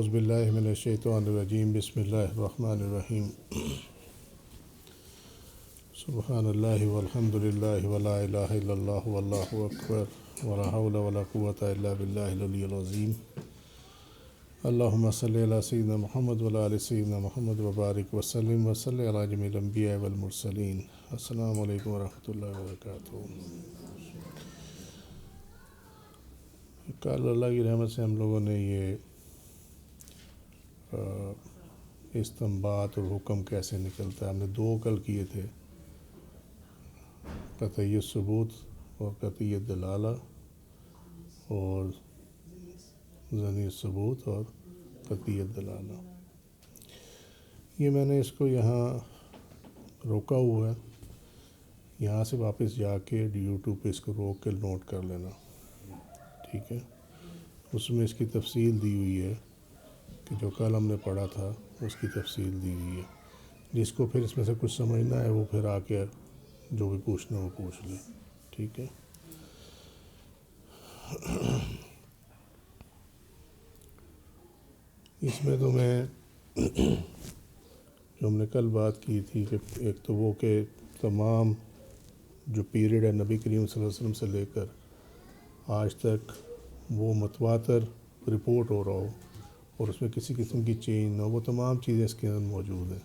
اعوذ باللہ من الشیطان الرجیم بسم اللہ الرحمن الرحیم سبحان اللہ والحمد للہ ولا الہ الا اللہ واللہ اکبر ولا حول ولا قوة الا باللہ العلی العظیم اللہم صلی علی سیدنا محمد وعلی آل سیدنا محمد وبارک وسلم وصلی علی جمیع الانبیاء والمرسلین۔ السلام علیکم ورحمۃ اللہ وبرکاتہ۔ کل اللہ کی رحمت سے ہم لوگوں نے یہ استنباط اور حکم کیسے نکلتا ہے ہم نے دو کل کیے تھے، قطعی ثبوت اور قطعی دلالہ، اور ظنی ثبوت اور قطعی دلالہ۔ یہ میں نے اس کو یہاں روکا ہوا ہے، یہاں سے واپس جا کے یوٹیوب پہ اس کو روک کے نوٹ کر لینا، ٹھیک ہے؟ اس میں اس کی تفصیل دی ہوئی ہے کہ جو کل ہم نے پڑھا تھا اس کی تفصیل دی ہوئی ہے۔ جس کو پھر اس میں سے کچھ سمجھنا ہے وہ پھر آ کے جو بھی پوچھنا وہ پوچھ لے، ٹھیک ہے؟ اس میں تو میں جو ہم نے کل بات کی تھی کہ ایک تو وہ کہ تمام جو پیریڈ ہے نبی کریم صلی اللہ علیہ وسلم سے لے کر آج تک وہ متواتر رپورٹ ہو رہا ہو اور اس میں کسی قسم کی چینج نہ ہو، وہ تمام چیزیں اس کے اندر موجود ہیں،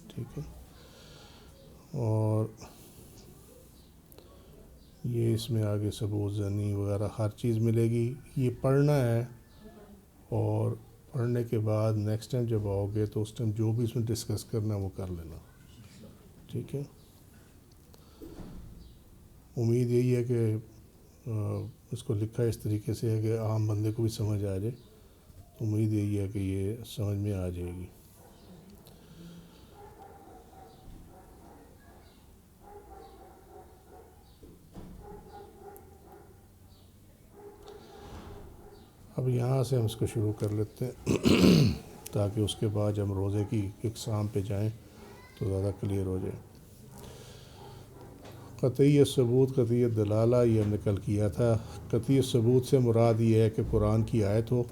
ٹھیک ہے؟ اور یہ اس میں آگے ثبوت زنی وغیرہ ہر چیز ملے گی۔ یہ پڑھنا ہے اور پڑھنے کے بعد نیکسٹ ٹائم جب آؤ گے تو اس ٹائم جو بھی اس میں ڈسکس کرنا ہے وہ کر لینا، ٹھیک ہے؟ امید یہی ہے کہ اس کو لکھا اس طریقے سے ہے کہ عام بندے کو بھی سمجھ آ جائے، امید یہی ہے کہ یہ سمجھ میں آ جائے گی۔ اب یہاں سے ہم اس کو شروع کر لیتے ہیں تاکہ اس کے بعد جب ہم روزے کی اقسام پہ جائیں تو زیادہ کلیئر ہو جائے۔ قطعی ثبوت قطعی دلالہ یہ ہم نے کل کیا تھا۔ قطعی ثبوت سے مراد یہ ہے کہ قرآن کی آیت ہو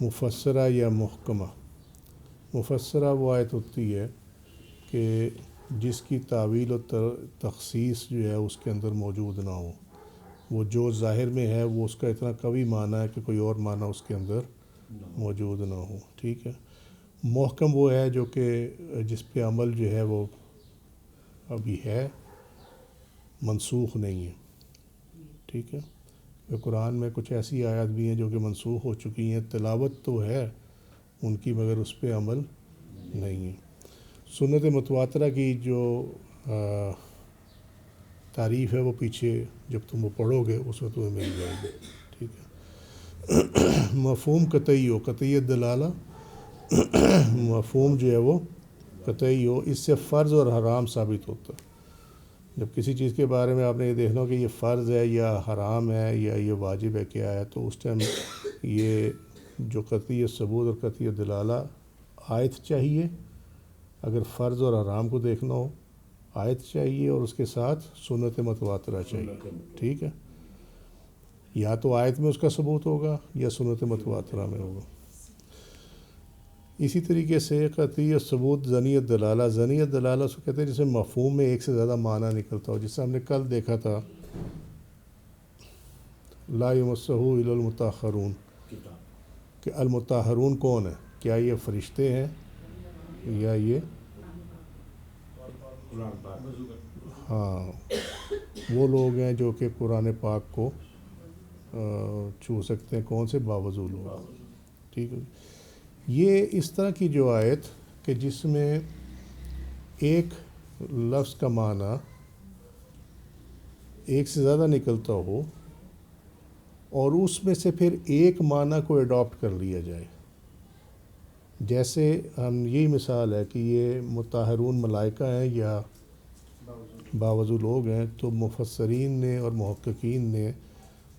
مفسرہ یا محکمہ۔ مفسرہ وہ آیت ہوتی ہے کہ جس کی تعویل و تخصیص جو ہے اس کے اندر موجود نہ ہو، وہ جو ظاہر میں ہے وہ اس کا اتنا قوی معنی ہے کہ کوئی اور معنی اس کے اندر موجود نہ ہو، ٹھیک ہے؟ محکم وہ ہے جو کہ جس پہ عمل جو ہے وہ ابھی ہے، منسوخ نہیں ہے، ٹھیک ہے؟ کہ قرآن میں کچھ ایسی آیات بھی ہیں جو کہ منسوخ ہو چکی ہیں، تلاوت تو ہے ان کی مگر اس پہ عمل نہیں ہے۔ سنت متواترہ کی جو تعریف ہے وہ پیچھے جب تم وہ پڑھو گے اس میں تمہیں مل جائے گی، ٹھیک ہے؟ مفہوم قطعی ہو، قطعی دلالہ مفہوم جو ہے وہ قطعی ہو، اس سے فرض اور حرام ثابت ہوتا ہے۔ جب کسی چیز کے بارے میں آپ نے یہ دیکھنا ہو کہ یہ فرض ہے یا حرام ہے یا یہ واجب ہے کیا ہے، تو اس ٹائم یہ جو قطعی ثبوت اور قطعی دلالہ آیت چاہیے، اگر فرض اور حرام کو دیکھنا ہو آیت چاہیے اور اس کے ساتھ سنت متواترہ چاہیے، ٹھیک ہے؟ یا تو آیت میں اس کا ثبوت ہوگا یا سنت متواترہ میں ہوگا۔ اسی طریقے سے قطعی ثبوت ظنی دلالہ، ظنی دلالہ اس کو کہتے ہیں جس میں مفہوم میں ایک سے زیادہ معنی نکلتا ہو، جس سے ہم نے کل دیکھا تھا لا یمسہ الا المطہرون، کہ المطہرون کون ہے؟ کیا یہ فرشتے ہیں یا یہ وہ لوگ ہیں جو کہ قرآن پاک کو چھو سکتے ہیں؟ کون سے؟ باوضو لوگ، ٹھیک ہے؟ یہ اس طرح کی جو آیت کہ جس میں ایک لفظ کا معنی ایک سے زیادہ نکلتا ہو اور اس میں سے پھر ایک معنی کو اڈاپٹ کر لیا جائے، جیسے ہم یہی مثال ہے کہ یہ مطہرون ملائکہ ہیں یا باوضو لوگ ہیں، تو مفسرین نے اور محققین نے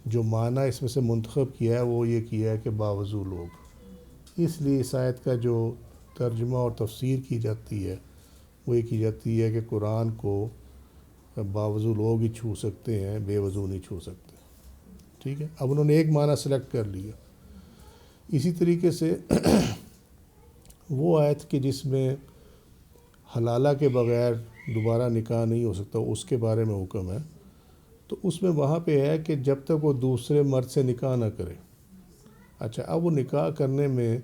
جو معنی اس میں سے منتخب کیا ہے وہ یہ کیا ہے کہ باوضو لوگ۔ اس لیے اس آیت کا جو ترجمہ اور تفسیر کی جاتی ہے وہ یہ کی جاتی ہے کہ قرآن کو باوضو لوگ ہی چھو سکتے ہیں، بے وضو نہیں چھو سکتے، ٹھیک ہے؟ اب انہوں نے ایک معنی سلیکٹ کر لیا، اسی طریقے سے وہ آیت کہ جس میں حلالہ کے بغیر دوبارہ نکاح نہیں ہو سکتا، اس کے بارے میں حکم ہے، تو اس میں وہاں پہ ہے کہ جب تک وہ دوسرے مرد سے نکاح نہ کرے۔ اچھا، اب وہ نکاح کرنے میں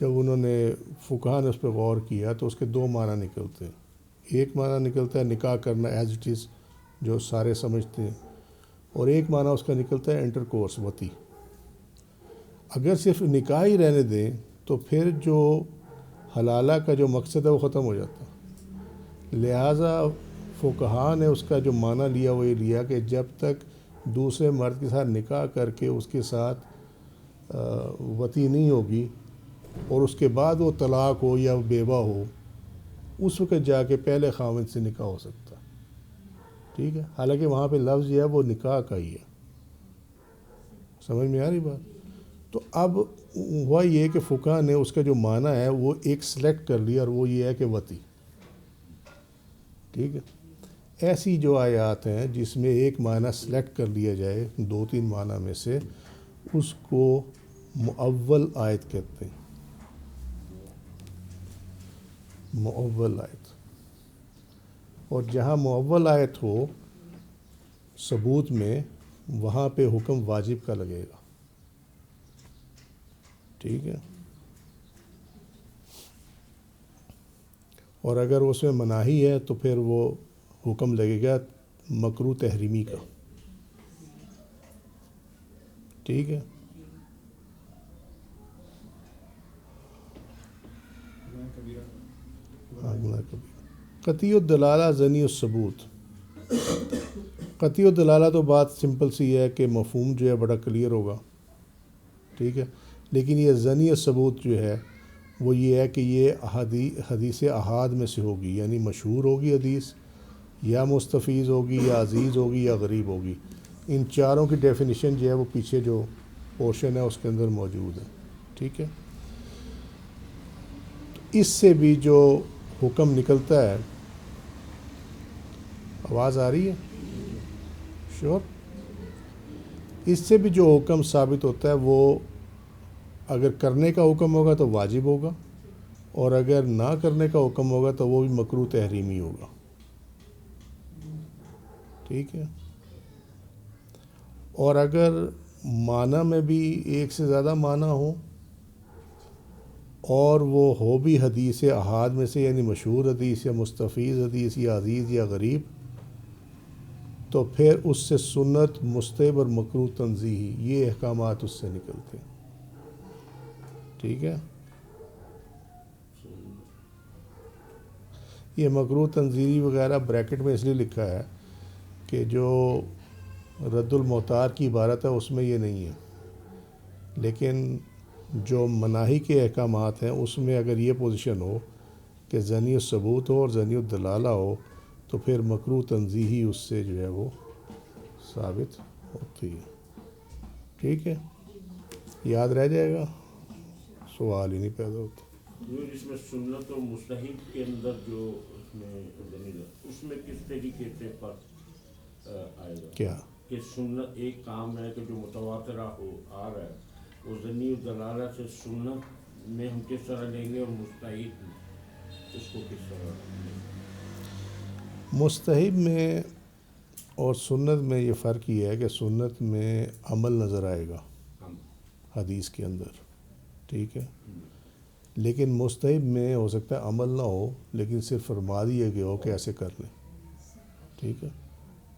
جب انہوں نے فقہا نے اس پہ غور کیا تو اس کے دو معنی نکلتے ہیں۔ ایک معنی نکلتا ہے نکاح کرنا ایز اٹ از، جو سارے سمجھتے ہیں، اور ایک معنی اس کا نکلتا ہے انٹر کورس، وطی۔ اگر صرف نکاح ہی رہنے دیں تو پھر جو حلالہ کا جو مقصد ہے وہ ختم ہو جاتا ہے۔ لہٰذا فقہا نے اس کا جو معنی لیا وہ یہ لیا کہ جب تک دوسرے مرد کے ساتھ نکاح کر کے اس کے ساتھ وطی نہیں ہوگی اور اس کے بعد وہ طلاق ہو یا بیوہ ہو، اس وقت جا کے پہلے خاوند سے نکاح ہو سکتا ہے، ٹھیک ہے۔ حالانکہ وہاں پہ لفظ جو ہے وہ نکاح کا ہی ہے، سمجھ میں آ رہی بات؟ تو اب ہوا یہ کہ فقہا نے اس کا جو معنی ہے وہ ایک سلیکٹ کر لیا، اور وہ یہ ہے کہ وطی، ٹھیک ہے۔ ایسی جو آیات ہیں جس میں ایک معنی سلیکٹ کر لیا جائے دو تین معنی میں سے، اس کو مؤول آیت کہتے ہیں، مؤول آیت۔ اور جہاں مؤول آیت ہو ثبوت میں، وہاں پہ حکم واجب کا لگے گا، ٹھیک ہے۔ اور اگر اس میں مناہی ہے تو پھر وہ حکم لگے گا مکروہ تحریمی کا، ٹھیک ہے۔ قطعی الدلالہ ظنی الثبوت۔ قطعی الدلالہ تو بات سمپل سی ہے کہ مفہوم جو ہے بڑا کلیئر ہوگا، ٹھیک ہے، لیکن یہ ظنی الثبوت جو ہے وہ یہ ہے کہ یہ حدیث احاد میں سے ہوگی، یعنی مشہور ہوگی حدیث، یا مستفیض ہوگی، یا عزیز ہوگی، یا غریب ہوگی۔ ان چاروں کی ڈیفینیشن جو ہے وہ پیچھے جو پورشن ہے اس کے اندر موجود ہے، ٹھیک ہے۔ اس سے بھی جو حکم نکلتا ہے، آواز آ رہی ہے؟ شور؟ اس سے بھی جو حکم ثابت ہوتا ہے وہ اگر کرنے کا حکم ہوگا تو واجب ہوگا، اور اگر نہ کرنے کا حکم ہوگا تو وہ بھی مکروہ تحریمی ہوگا، ٹھیک ہے۔ اور اگر معنی میں بھی ایک سے زیادہ معنی ہو اور وہ ہو بھی حدیث احاد میں سے، یعنی مشہور حدیث یا مستفیض حدیث یا عزیز یا غریب، تو پھر اس سے سنت، مستحب اور مکروہ تنزیہی، یہ احکامات اس سے نکلتے ہیں، ٹھیک ہے۔ یہ مکروہ تنزیہی وغیرہ بریکٹ میں اس لیے لکھا ہے کہ جو رد المحتار کی عبارت ہے اس میں یہ نہیں ہے، لیکن جو مناہی کے احکامات ہیں اس میں اگر یہ پوزیشن ہو کہ ظنی الثبوت ہو اور ظنی الدلالہ ہو تو پھر مکروہ تنزیہی اس سے جو ہے وہ ثابت ہوتی ہے، ٹھیک ہے۔ یاد رہ جائے گا، سوال ہی نہیں پیدا ہوتا۔ جس میں سنت اور مستحب کے اندر جو اس میں کس طریقے سے فرق آئے گا؟ کیا کہ سنت ایک کام ہے کہ جو متواترہ ہو آ رہا ہے، وہ ظنی الدلالہ سے سنت میں ہم کس طرح لیں گے، اور مستحب اس کو کس طرح لیں گے؟ مستحب میں اور سنت میں یہ فرق یہ ہے کہ سنت میں عمل نظر آئے گا حدیث کے اندر، ٹھیک ہے، لیکن مستحب میں ہو سکتا ہے عمل نہ ہو لیکن صرف فرما دیے گئے ہو کہ ایسے کر لیں، ٹھیک ہے۔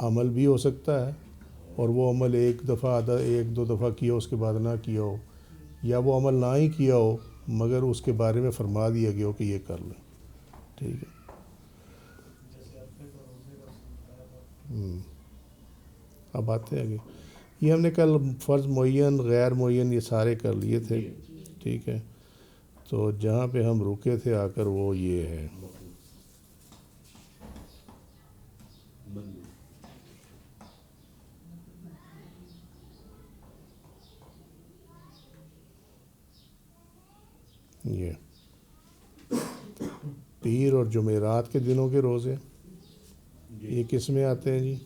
عمل بھی ہو سکتا ہے اور وہ عمل ایک دو دفعہ کیا اس کے بعد نہ کیا ہو، یا وہ عمل نہ ہی کیا ہو مگر اس کے بارے میں فرما دیا گیا ہو کہ یہ کر لیں، ٹھیک ہے۔ اب آتے ہیں آگے، یہ ہم نے کل فرض معین، غیر معین، یہ سارے کر لیے تھے، ٹھیک ہے۔ تو جہاں پہ ہم رکے تھے آ کر وہ یہ ہے، یہ پیر اور جمعرات کے دنوں کے روزے، یہ کس میں آتے ہیں جی؟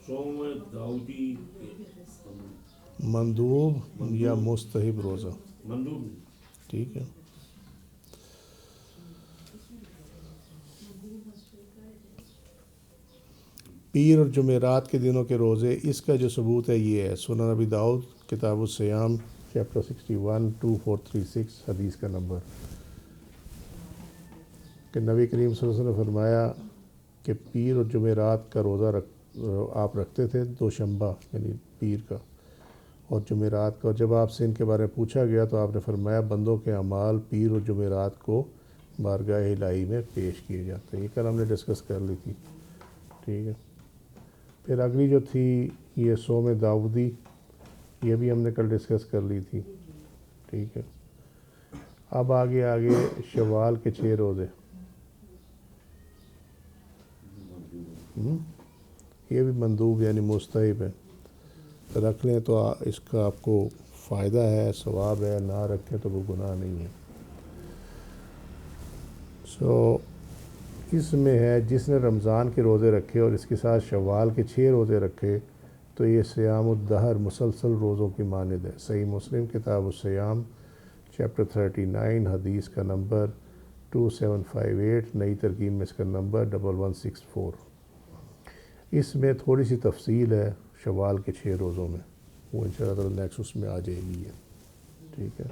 صوم داؤدی مندوب یا مستحب روزہ، مندوب ٹھیک ہے۔ پیر اور جمعرات کے دنوں کے روزے، اس کا جو ثبوت ہے یہ ہے سنن ابی داؤد کتاب الصیام چیپٹر 61 2436 حدیث کا نمبر، کہ نبی کریم صلی اللہ علیہ وسلم نے فرمایا کہ پیر اور جمعرات کا روزہ آپ رکھتے تھے، دوشنبہ یعنی پیر کا اور جمعرات کا، اور جب آپ سے ان کے بارے میں پوچھا گیا تو آپ نے فرمایا بندوں کے اعمال پیر اور جمعرات کو بارگاہ الہی میں پیش کیے جاتے ہیں۔ یہ کل ہم نے ڈسکس کر لی تھی، ٹھیک ہے۔ پھر اگلی جو تھی یہ صوم داؤدی، یہ بھی ہم نے کل ڈسکس کر لی تھی، ٹھیک ہے۔ اب آگے شوال کے 6 روزے، یہ بھی مندوب یعنی مستحب ہے، رکھ لیں تو اس کا آپ کو فائدہ ہے، ثواب ہے، نہ رکھیں تو وہ گناہ نہیں ہے۔ اس میں ہے جس نے رمضان کے روزے رکھے اور اس کے ساتھ شوال کے 6 روزے رکھے تو یہ سیام الدہر مسلسل روزوں کی مانند ہے۔ صحیح مسلم کتاب الصیام چیپٹر 39 حدیث کا نمبر 2758، نئی ترکیب میں اس کا نمبر 1164۔ اس میں تھوڑی سی تفصیل ہے شوال کے 6 روزوں میں، وہ انشاءاللہ تعالی نیکسٹ اس میں آ جائے گی، ٹھیک ہے۔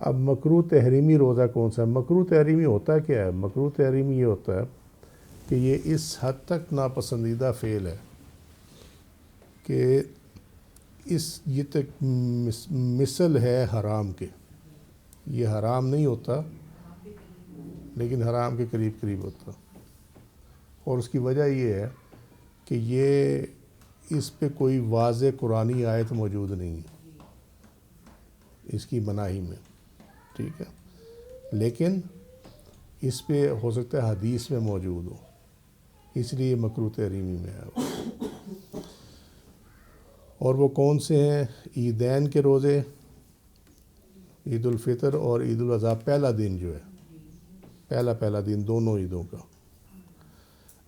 اب مکروہ تحریمی روزہ کون سا ہے؟ مکروہ تحریمی ہوتا کیا ہے؟ مکروہ تحریمی یہ ہوتا ہے کہ یہ اس حد تک ناپسندیدہ فعل ہے کہ یہ تک مثل ہے حرام کے، یہ حرام نہیں ہوتا لیکن حرام کے قریب قریب ہوتا، اور اس کی وجہ یہ ہے کہ یہ اس پہ کوئی واضح قرآنی آیت موجود نہیں ہے اس کی مناہی میں، ٹھیک ہے، لیکن اس پہ ہو سکتا ہے حدیث میں موجود ہو، اس لیے مکروہ تحریمی میں ہے۔ اور وہ کون سے ہیں؟ عیدین کے روزے، عید الفطر اور عید الاضحیٰ، پہلا دن جو ہے، پہلا دن دونوں عیدوں کا،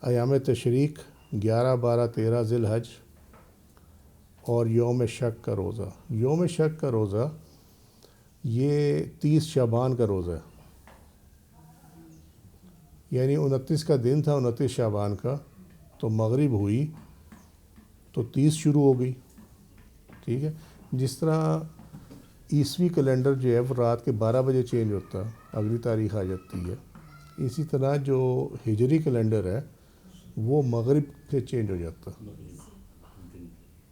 ایام تشریق 11 12 13 ذی الحج، اور یوم شک کا روزہ۔ یوم شک کا روزہ یہ 30 شعبان کا روزہ ہے، یعنی 29 کا دن تھا، 29 شعبان کا، تو مغرب ہوئی تو 30 شروع ہو گئی، ٹھیک ہے۔ جس طرح عیسوی کیلنڈر جو ہے وہ رات کے 12 بجے چینج ہوتا ہے، اگلی تاریخ آ جاتی ہے، اسی طرح جو ہجری کیلنڈر ہے وہ مغرب سے چینج ہو جاتا ہے۔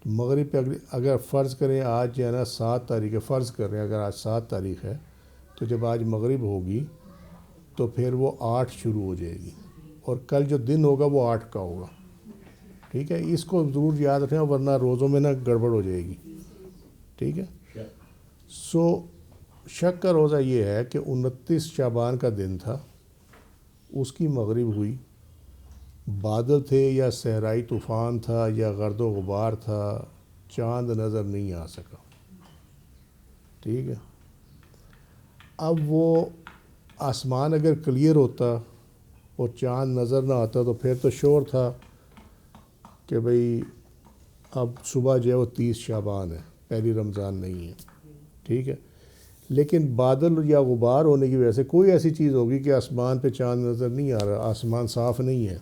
مغرب پہ اگر فرض کریں آج جو ہے نا 7 تاریخ ہے، فرض کر رہے ہیں اگر آج 7 تاریخ ہے تو جب آج مغرب ہوگی تو پھر وہ 8 شروع ہو جائے گی، اور کل جو دن ہوگا وہ 8 کا ہوگا، ٹھیک ہے۔ اس کو ضرور یاد رکھیں ورنہ روزوں میں نا گڑبڑ ہو جائے گی، ٹھیک ہے۔ شک کا روزہ یہ ہے کہ 29 شعبان کا دن تھا، اس کی مغرب ہوئی، بادل تھے یا صحرائی طوفان تھا یا گرد و غبار تھا، چاند نظر نہیں آ سکا، ٹھیک ہے۔ اب وہ آسمان اگر کلیئر ہوتا اور چاند نظر نہ آتا تو پھر تو شور تھا کہ بھئی اب صبح جو ہے وہ 30 شعبان ہے، پہلی رمضان نہیں ہے، ٹھیک ہے۔ لیکن بادل یا غبار ہونے کی وجہ سے کوئی ایسی چیز ہوگی کہ آسمان پہ چاند نظر نہیں آ رہا، آسمان صاف نہیں ہے،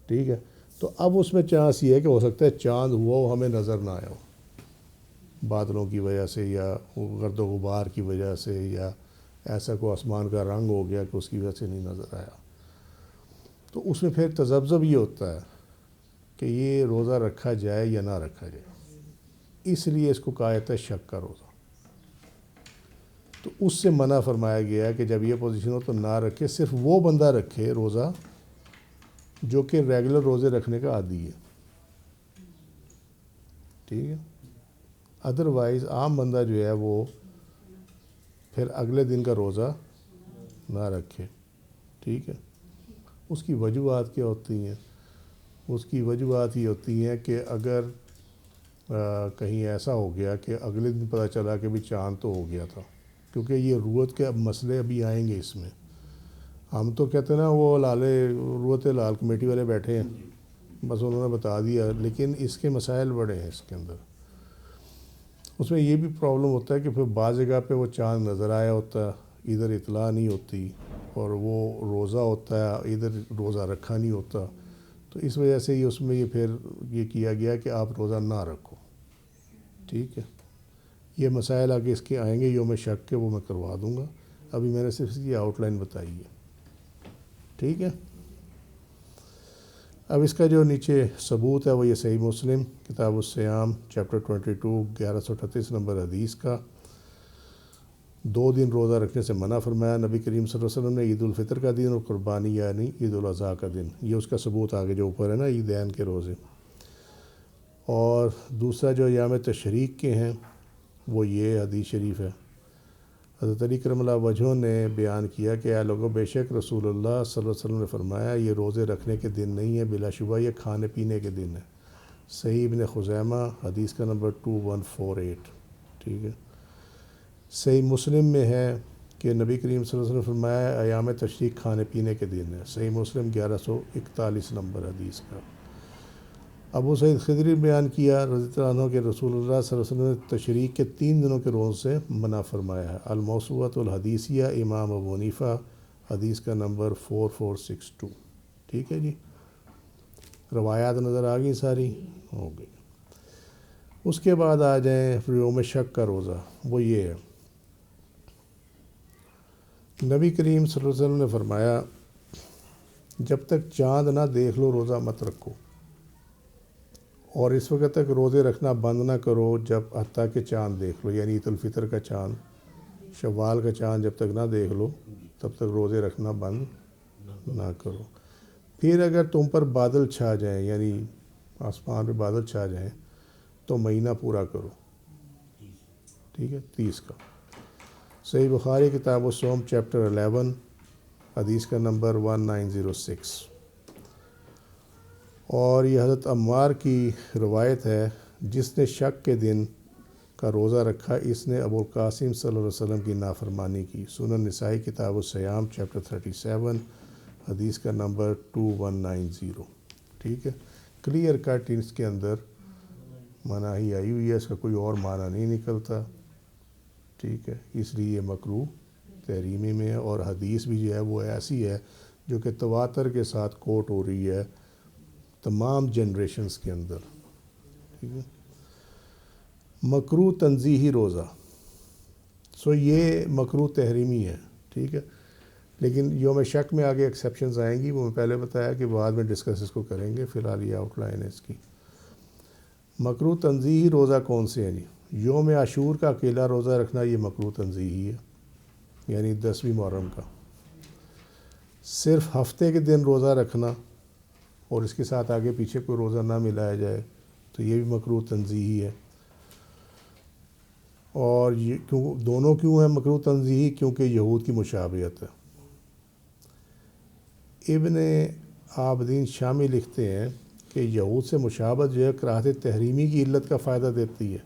ٹھیک ہے، تو اب اس میں چانس یہ ہے کہ ہو سکتا ہے چاند ہوا ہو ہمیں نظر نہ آیا ہو، بادلوں کی وجہ سے یا گرد و غبار کی وجہ سے، یا ایسا کوئی آسمان کا رنگ ہو گیا کہ اس کی وجہ سے نہیں نظر آیا، تو اس میں پھر تذبذب یہ ہوتا ہے کہ یہ روزہ رکھا جائے یا نہ رکھا جائے، اس لیے اس کو کہا جاتا ہے شک کا روزہ۔ تو اس سے منع فرمایا گیا ہے کہ جب یہ پوزیشن ہو تو نہ رکھے، صرف وہ بندہ رکھے روزہ جو کہ ریگولر روزے رکھنے کا عادی ہے، ٹھیک ہے۔ ادروائز عام بندہ جو ہے وہ پھر اگلے دن کا روزہ نہ رکھے، ٹھیک ہے۔ اس کی وجوہات کیا ہوتی ہیں؟ اس کی وجوہات یہ ہوتی ہیں کہ اگر کہیں ایسا ہو گیا کہ اگلے دن پتہ چلا کہ بھی چاند تو ہو گیا تھا، کیونکہ یہ روت کے اب مسئلے ابھی آئیں گے اس میں، ہم تو کہتے ہیں نا وہ لال روت لال کمیٹی والے بیٹھے ہیں، بس انہوں نے بتا دیا، لیکن اس کے مسائل بڑے ہیں اس کے اندر۔ اس میں یہ بھی پرابلم ہوتا ہے کہ پھر بعض جگہ پہ وہ چاند نظر آیا ہوتا ہے، ادھر اطلاع نہیں ہوتی، اور وہ روزہ ہوتا ہے، ادھر روزہ رکھا نہیں ہوتا، تو اس وجہ سے ہی اس میں یہ پھر یہ کیا گیا کہ آپ روزہ نہ رکھو، ٹھیک ہے۔ یہ مسائل آگے اس کے آئیں گے یوم شک کے، وہ میں کروا دوں گا، ابھی میں نے صرف یہ آؤٹ لائن بتائی ہے، ٹھیک ہے۔ اب اس کا جو نیچے ثبوت ہے وہ یہ صحیح مسلم کتاب الصیام چیپٹر 22 1138 نمبر حدیث کا 2 دن روزہ رکھنے سے منع فرمایا نبی کریم صلی اللہ علیہ وسلم نے، عید الفطر کا دن اور قربانی یعنی عید الاضحیٰ کا دن، یہ اس کا ثبوت آگے جو اوپر ہے نا، عیدین کے روزے۔ اور دوسرا جو ایام تشریق کے ہیں وہ یہ حدیث شریف ہے، حضرت علی کرم اللہ وجہہ نے بیان کیا کہ اے لوگوں، بے شک رسول اللہ صلی اللہ علیہ وسلم نے فرمایا یہ روزے رکھنے کے دن نہیں ہے، بلا شبہ یہ کھانے پینے کے دن ہے۔ صحیح ابن خزیمہ حدیث کا نمبر 2148، ٹھیک ہے۔ صحیح مسلم میں ہے کہ نبی کریم صلی اللہ علیہ وسلم نے فرمایا ایام تشریق کھانے پینے کے دن ہے، صحیح مسلم 1141 نمبر حدیث کا۔ ابو سعید خدری بیان کیا رضی اللہ عنہ کہ رسول اللہ صلی اللہ علیہ وسلم نے تشریق کے 3 دنوں کے روز سے منع فرمایا ہے۔ الموسوعۃ الحدیثیہ امام ابو حنیفہ حدیث کا نمبر 4462، ٹھیک ہے جی۔ روایات نظر آ گئی، ساری ہو گئی۔ اس کے بعد آ جائیں یوم شک کا روزہ، وہ یہ ہے، نبی کریم صلی اللہ علیہ وسلم نے فرمایا جب تک چاند نہ دیکھ لو روزہ مت رکھو، اور اس وقت تک روزے رکھنا بند نہ کرو جب حتیٰ کہ چاند دیکھ لو، یعنی عید الفطر کا چاند، شوال کا چاند جب تک نہ دیکھ لو تب تک روزے رکھنا بند نہ کرو۔ پھر اگر تم پر بادل چھا جائیں، یعنی آسمان پہ بادل چھا جائیں، تو مہینہ پورا کرو، ٹھیک ہے، 30 کا۔ صحیح بخاری کتاب الصوم چیپٹر 11 حدیث کا نمبر 1906۔ اور یہ حضرت عمار کی روایت ہے، جس نے شک کے دن کا روزہ رکھا اس نے ابو القاسم صلی اللہ علیہ وسلم کی نافرمانی کی۔ سنن نسائی کتاب الصیام چیپٹر 37 حدیث کا نمبر 2190، ٹھیک ہے۔ کلیئر کٹ اس کے اندر مناہی آئی ہوئی ہے، اس کا کوئی اور معنی نہیں نکلتا، ٹھیک ہے، اس لیے یہ مکروہ تحریمی میں ہے، اور حدیث بھی جو ہے وہ ایسی ہے جو کہ تواتر کے ساتھ کوٹ ہو رہی ہے تمام جنریشنز کے اندر، ٹھیک ہے۔ مکروہ تنزیہی روزہ، یہ مکروہ تحریمی ہے، ٹھیک ہے، لیکن یوم شک میں آگے ایکسیپشنز آئیں گی، وہ میں پہلے بتایا کہ بعد میں ڈسکس اس کو کریں گے، فی الحال یہ آؤٹ لائن ہے اس کی۔ مکروہ تنزیہی روزہ کون سے ہیں جی؟ یوم عاشور کا اکیلا روزہ رکھنا یہ مکروہ تنزیہی ہے، یعنی 10ویں محرم کا۔ صرف ہفتے کے دن روزہ رکھنا اور اس کے ساتھ آگے پیچھے کوئی روزہ نہ ملایا جائے تو یہ بھی مکروہ تنزیہی ہے۔ اور یہ دونوں کیوں ہیں مکروہ تنزیہی؟ کیونکہ یہود کی مشابہت ہے۔ ابن عابدین شامی لکھتے ہیں کہ یہود سے مشابہت جو ہے کراہت تحریمی کی علت کا فائدہ دیتی ہے،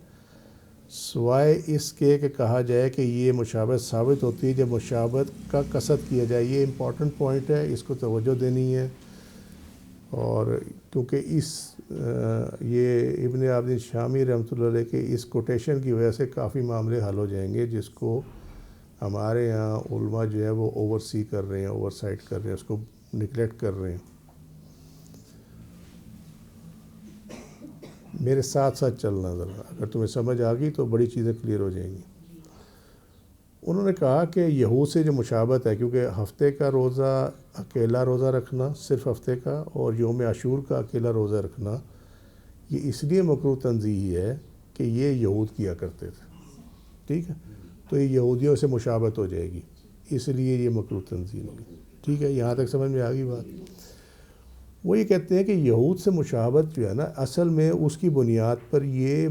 سوائے اس کے کہ کہا جائے کہ یہ مشابہت ثابت ہوتی ہے جب مشابہت کا قصد کیا جائے۔ یہ امپورٹنٹ پوائنٹ ہے، اس کو توجہ دینی ہے، اور کیونکہ یہ ابن عابدین شامی رحمۃ اللہ علیہ کے اس کوٹیشن کی وجہ سے کافی معاملے حل ہو جائیں گے، جس کو ہمارے یہاں علماء جو ہے وہ اوور سی کر رہے ہیں، اوور سائٹ کر رہے ہیں، اس کو نگلیکٹ کر رہے ہیں۔ میرے ساتھ ساتھ چلنا ذرا، اگر تمہیں سمجھ آ گئی تو بڑی چیزیں کلیئر ہو جائیں گی۔ انہوں نے کہا کہ یہود سے جو مشابہت ہے، کیونکہ ہفتے کا روزہ اکیلا روزہ رکھنا صرف ہفتے کا، اور یوم عاشور کا اکیلا روزہ رکھنا یہ اس لیے مکروہ تنزیہی ہے کہ یہ یہود کیا کرتے تھے، ٹھیک ہے، تو یہ یہودیوں سے مشابہت ہو جائے گی، اس لیے یہ مکروہ تنزیہی ہوگی، ٹھیک ہے۔ یہاں تک سمجھ میں آ گئی بات؟ وہ یہ کہتے ہیں کہ یہود سے مشابہت جو ہے نا، اصل میں اس کی بنیاد پر یہ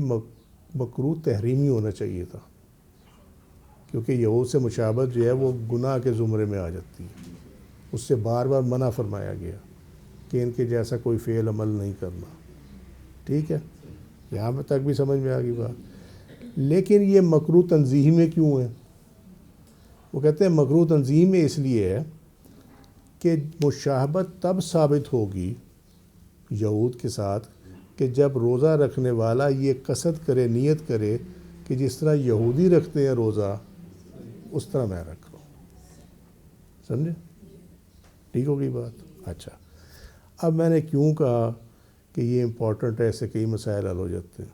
مکروہ تحریمی ہونا چاہیے تھا، کیونکہ یہود سے مشابہت جو ہے وہ گناہ کے زمرے میں آ جاتی ہے، اس سے بار بار منع فرمایا گیا کہ ان کے جیسا کوئی فعل عمل نہیں کرنا، ٹھیک ہے، یہاں تک بھی سمجھ میں آ گئی بات۔ لیکن یہ مکروہ تنزیہی میں کیوں ہے؟ وہ کہتے ہیں مکروہ تنزیہی میں اس لیے ہے کہ مشابہت تب ثابت ہوگی یہود کے ساتھ کہ جب روزہ رکھنے والا یہ قصد کرے، نیت کرے کہ جس طرح یہودی رکھتے ہیں روزہ اس طرح میں رکھ رہا ہوں. سمجھے؟ ٹھیک ہو گئی بات؟ اچھا، اب میں نے کیوں کہا کہ یہ امپورٹنٹ ہے، ایسے کئی مسائل حل ہو جاتے ہیں.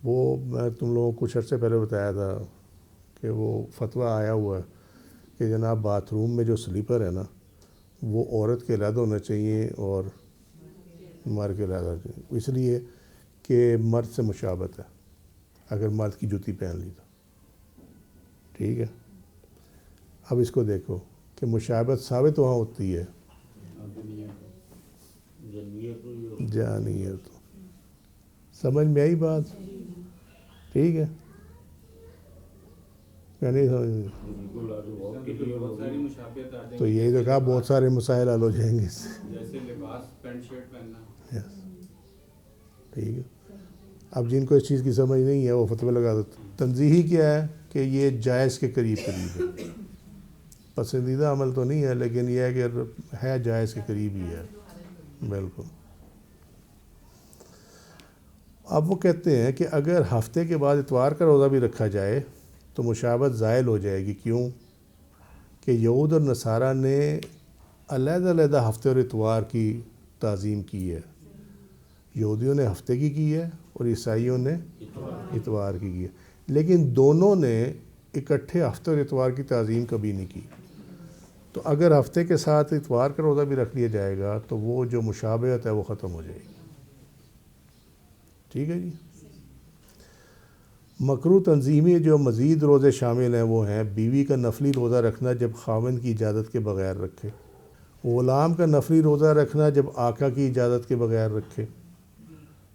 وہ میں تم لوگوں کو کچھ عرصے پہلے بتایا تھا کہ وہ فتویٰ آیا ہوا ہے کہ جناب باتھ روم میں جو سلیپر ہے نا وہ عورت کے علیحدہ ہونا چاہیے اور مرد کے علیحدہ ہونا چاہیے، اس لیے کہ مرد سے مشابہت ہے اگر مرد کی جوتی پہن لی تو. ٹھیک ہے، اب اس کو دیکھو کہ مشابہت ثابت وہاں ہوتی ہے جانیت. سمجھ میں آئی بات؟ ٹھیک ہے، یا نہیں سمجھ؟ تو یہی تو کہا بہت سارے مسائل حل ہو جائیں گے اس سے. جیسے لباس پینٹ شرٹ پہننا. ٹھیک ہے، اب جن کو اس چیز کی سمجھ نہیں ہے وہ فتوی لگا دیتے. تنزیہی کیا ہے کہ یہ جائز کے قریب قریب ہے، پسندیدہ عمل تو نہیں ہے لیکن یہ ہے کہ ہے جائز کے قریب ہی ہے بالکل. اب وہ کہتے ہیں کہ اگر ہفتے کے بعد اتوار کا روزہ بھی رکھا جائے تو مشابہت زائل ہو جائے گی. کیوں؟ کہ یہود اور نصارہ نے علیحدہ علیحدہ ہفتے اور اتوار کی تعظیم کی ہے. یہودیوں نے ہفتے کی ہے اور عیسائیوں نے اتوار کی ہے، لیکن دونوں نے اکٹھے ہفتے اور اتوار کی تعظیم کبھی نہیں کی. تو اگر ہفتے کے ساتھ اتوار کا روزہ بھی رکھ لیا جائے گا تو وہ جو مشابہت ہے وہ ختم ہو جائے گی. ٹھیک ہے جی. مکروہ تنظیمی جو مزید روزے شامل ہیں وہ ہیں بیوی کا نفلی روزہ رکھنا جب خاوند کی اجازت کے بغیر رکھے، غلام کا نفلی روزہ رکھنا جب آقا کی اجازت کے بغیر رکھے،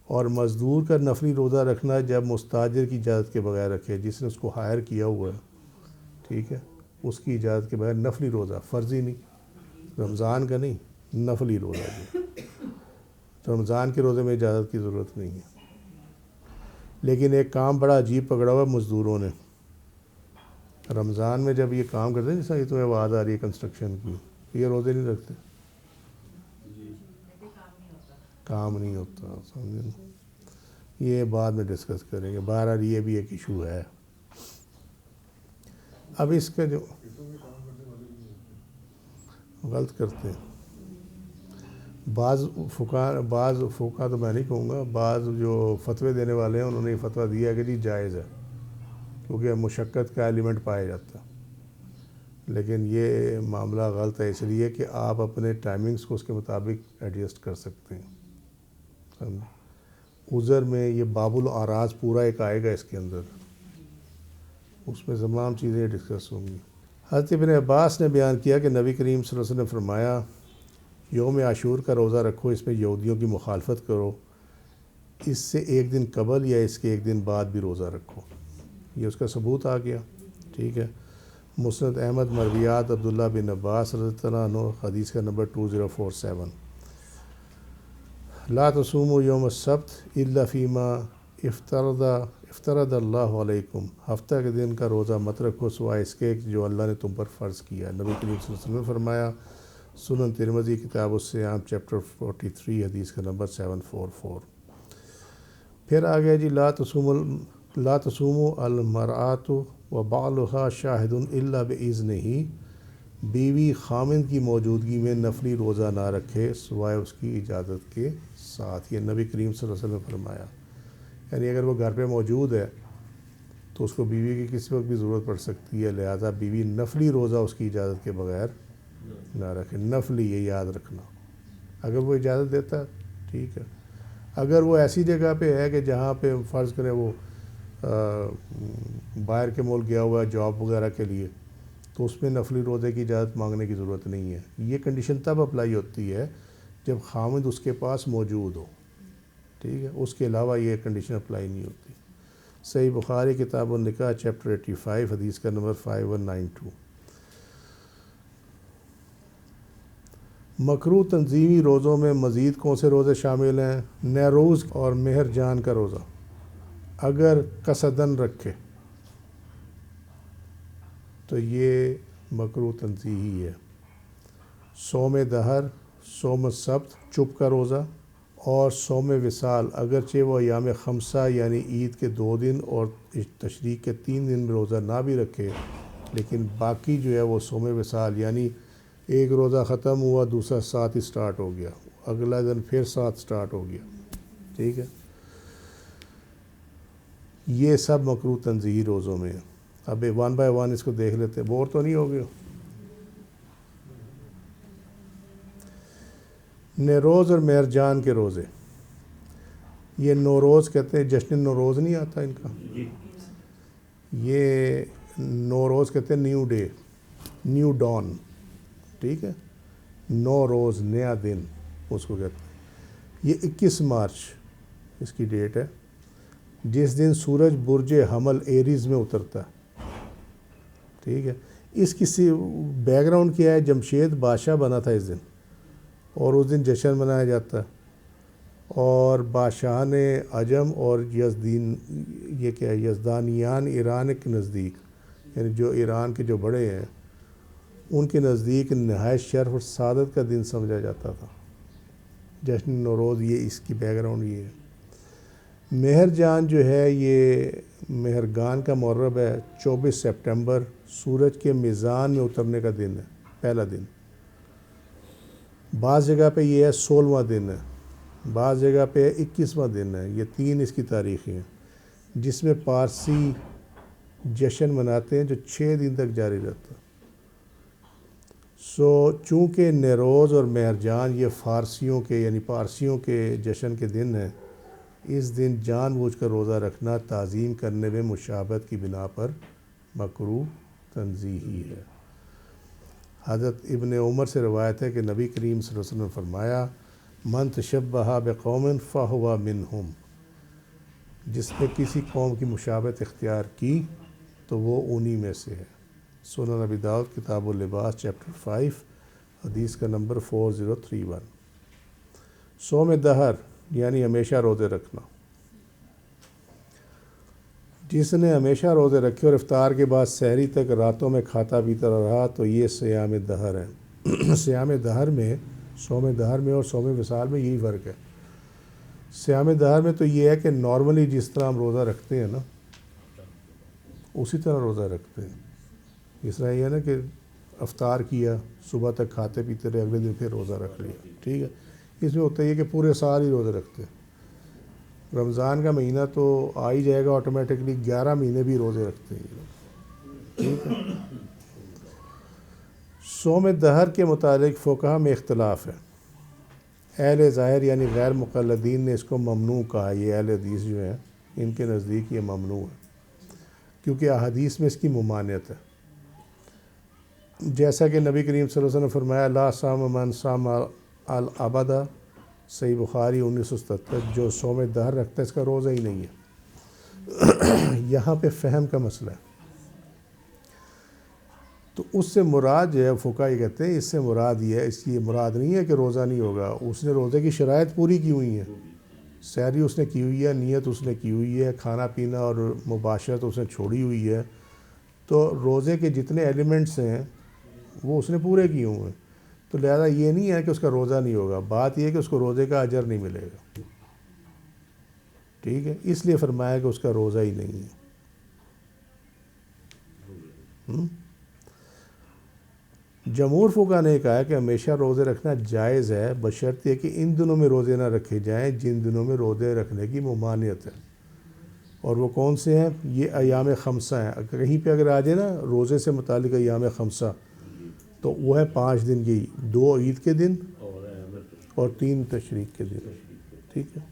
اور مزدور کا نفلی روزہ رکھنا جب مستاجر کی اجازت کے بغیر رکھے. جس نے اس کو ہائر کیا ہوا ہے، ٹھیک ہے، اس کی اجازت کے بغیر نفلی روزہ، فرضی نہیں، رمضان کا نہیں، نفلی روزہ جو رمضان کے روزے میں اجازت کی ضرورت نہیں ہے. لیکن ایک کام بڑا عجیب پکڑا ہوا مزدوروں نے رمضان میں. جب یہ کام کرتے ہیں جیسا یہ تمہیں آواز آ رہی ہے کنسٹرکشن کی، یہ روزے نہیں رکھتے، کام نہیں ہوتا. سمجھے؟ یہ بعد میں ڈسکس کریں گے. بہرحال یہ بھی ایک ایشو ہے. اب اس کا جو غلط کرتے ہیں بعض فقہ تو میں نہیں کہوں گا، بعض جو فتوے دینے والے ہیں انہوں نے یہ فتویٰ دیا ہے کہ جی جائز ہے کیونکہ مشقت کا ایلیمنٹ پایا جاتا ہے. لیکن یہ معاملہ غلط ہے اس لیے کہ آپ اپنے ٹائمنگز کو اس کے مطابق ایڈجسٹ کر سکتے ہیں. عذر میں یہ باب الاعراض پورا ایک آئے گا اس کے اندر، اس میں تمام چیزیں ڈسکس ہوں گی. حضرت ابن عباس نے بیان کیا کہ نبی کریم صلی اللہ علیہ وسلم نے فرمایا یوم عاشور کا روزہ رکھو، اس میں یہودیوں کی مخالفت کرو، اس سے ایک دن قبل یا اس کے ایک دن بعد بھی روزہ رکھو. یہ اس کا ثبوت آ گیا. ٹھیک ہے. مسند احمد مرویات عبداللہ بن عباس رضی اللہ عنہ، حدیث کا نمبر 2047. لا تصوموا یوم السبت الا فیما افترض اللہ علیکم، ہفتہ کے دن کا روزہ مت رکھو سوائے اس کے جو اللہ نے تم پر فرض کیا. نبی کریم صلی اللہ علیہ وسلم نے فرمایا. سنن ترمذی کتاب الصیام چیپٹر 43 حدیث کا نمبر 744. پھر آ گیا جی لا تصوموا المرأۃ وبعلها شاہد الا باذنہ، بیوی خامند کی موجودگی میں نفلی روزہ نہ رکھے سوائے اس کی اجازت کے ساتھ. یہ نبی کریم صلی اللہ علیہ وسلم نے فرمایا. یعنی اگر وہ گھر پہ موجود ہے تو اس کو بیوی کی کسی وقت بھی ضرورت پڑ سکتی ہے، لہذا بیوی نفلی روزہ اس کی اجازت کے بغیر نہ رکھے. نفلی، یہ یاد رکھنا. اگر وہ اجازت دیتا ہے ٹھیک ہے. اگر وہ ایسی جگہ پہ ہے کہ جہاں پہ فرض کریں وہ باہر کے ملک گیا ہوا ہے جاب وغیرہ کے لیے، تو اس میں نفلی روزے کی اجازت مانگنے کی ضرورت نہیں ہے. یہ کنڈیشن تب اپلائی ہوتی ہے جب خامد اس کے پاس موجود ہو. ٹھیک ہے، اس کے علاوہ یہ کنڈیشن اپلائی نہیں ہوتی. صحیح بخاری کتاب النکاح چیپٹر 85 حدیث کا نمبر 5192. مکروہ تنظیمی روزوں میں مزید کون سے روزے شامل ہیں؟ نیروز اور مہر جان کا روزہ اگر قصدن رکھے تو یہ مکروہ تنزیہی ہے. صوم دہر، صوم السبت چپ کا روزہ، اور صوم وصال اگرچہ وہ ایام خمسہ یعنی عید کے 2 دن اور تشریق کے 3 دن میں روزہ نہ بھی رکھے، لیکن باقی جو ہے وہ صوم وصال یعنی ایک روزہ ختم ہوا، دوسرا 7 ہی سٹارٹ ہو گیا، اگلا دن پھر 7 سٹارٹ ہو گیا، ٹھیک ہے۔ یہ سب مکروہ تنزیہی روزوں میں ہے۔ اب 1 بائی 1 اس کو دیکھ لیتے ہیں، بور تو نہیں ہو گئے؟ نیروز اور مہرجان کے روزے، یہ نوروز کہتے ہیں، جشن نوروز نہیں آتا ان کا، یہ نوروز کہتے ہیں نیو ڈے، نیو ڈان، ٹھیک ہے، نوروز نیا دن اس کو کہتے ہیں۔ یہ 21 مارچ اس کی ڈیٹ ہے، جس دن سورج برج حمل ایریز میں اترتا ہے، ٹھیک ہے۔ اس کی بیک گراؤنڈ کیا ہے؟ جمشید بادشاہ بنا تھا اس دن، اور اس دن جشن منایا جاتا ہے، اور بادشاہان عجم اور یزدین، یہ کیا ہے، یزدانیان ایران کے نزدیک، یعنی جو ایران کے جو بڑے ہیں ان کے نزدیک نہایت شرف اور سعادت کا دن سمجھا جاتا تھا جشن نوروز۔ یہ اس کی بیک گراؤنڈ یہ ہے۔ مہرجان جو ہے یہ مہرگان کا مورب ہے، 24 سپٹمبر سورج کے میزان میں اترنے کا دن ہے، پہلا دن۔ بعض جگہ پہ یہ ہے 16واں دن ہے، بعض جگہ پہ 21واں دن ہے، یہ 3 اس کی تاریخیں ہیں، جس میں پارسی جشن مناتے ہیں جو 6 دن تک جاری رہتا ہے۔ چونکہ نیروز اور مہرجان یہ فارسیوں کے یعنی پارسیوں کے جشن کے دن ہیں، اس دن جان بوجھ کر روزہ رکھنا تعظیم کرنے میں مشابہت کی بنا پر مکروہ تنزیہی ہے۔ حضرت ابن عمر سے روایت ہے کہ نبی کریم صلی اللہ علیہ وسلم نے فرمایا، من تشبہ بقوم فہو منہم، جس نے کسی قوم کی مشابہت اختیار کی تو وہ انہی میں سے ہے۔ سنن ابی داؤد کتاب اللباس چیپٹر 5 حدیث کا نمبر 4031۔ صوم دہر یعنی ہمیشہ روزے رکھنا، جس نے ہمیشہ روزے رکھے اور افطار کے بعد سحری تک راتوں میں کھاتا پیتا رہا تو یہ صیام دہر ہے۔ صیام دہر میں، صوم دہر میں اور صوم وصال میں یہی فرق ہے۔ صیام دہر میں تو یہ ہے کہ نارملی جس طرح ہم روزہ رکھتے ہیں نا اسی طرح روزہ رکھتے ہیں، اس طرح یہ ہے نا کہ افطار کیا، صبح تک کھاتے پیتے رہے، اگلے دن پھر روزہ رکھ لیا، ٹھیک ہے۔ اس میں ہوتا ہے کہ پورے سال ہی روزے رکھتے ہیں۔ رمضان کا مہینہ تو آ ہی جائے گا آٹومیٹکلی، 11 مہینے بھی روزے رکھتے ہیں، ٹھیک ہے۔ صوم دہر کے متعلق فقہا میں اختلاف ہے۔ اہل ظاہر یعنی غیر مقلدین نے اس کو ممنوع کہا، یہ اہل حدیث جو ہیں ان کے نزدیک یہ ممنوع ہے، کیونکہ احادیث میں اس کی ممانعت ہے۔ جیسا کہ نبی کریم صلی اللہ علیہ وسلم نے فرمایا، لا صام من صام الابدا، صحیح بخاری 1977، جو صوم دہر رکھتا ہے اس کا روزہ ہی نہیں ہے۔ یہاں پہ فہم کا مسئلہ ہے، تو اس سے مراد جو ہے فقہا یہ کہتے ہیں اس سے مراد یہ ہے، اس کی مراد نہیں ہے کہ روزہ نہیں ہوگا، اس نے روزے کی شرائط پوری کی ہوئی ہیں، سحری اس نے کی ہوئی ہے، نیت اس نے کی ہوئی ہے، کھانا پینا اور مباشرت اس نے چھوڑی ہوئی ہے، تو روزے کے جتنے ایلیمنٹس ہیں وہ اس نے پورے کیے ہوئے ہیں، تو لہذا یہ نہیں ہے کہ اس کا روزہ نہیں ہوگا، بات یہ ہے کہ اس کو روزے کا اجر نہیں ملے گا، ٹھیک ہے، اس لیے فرمایا کہ اس کا روزہ ہی نہیں ہے۔ جمہور فقہا نے کہا کہ ہمیشہ روزے رکھنا جائز ہے، بشرطیہ کہ ان دنوں میں روزے نہ رکھے جائیں جن دنوں میں روزے رکھنے کی ممانعت ہے، اور وہ کون سے ہیں؟ یہ ایام خمسہ ہیں۔ کہیں پہ اگر آ جائے نا روزے سے متعلق ایام خمسہ تو وہ ہے 5 دن، یہی 2 عید کے دن اور 3 تشریق کے دن، ٹھیک ہے،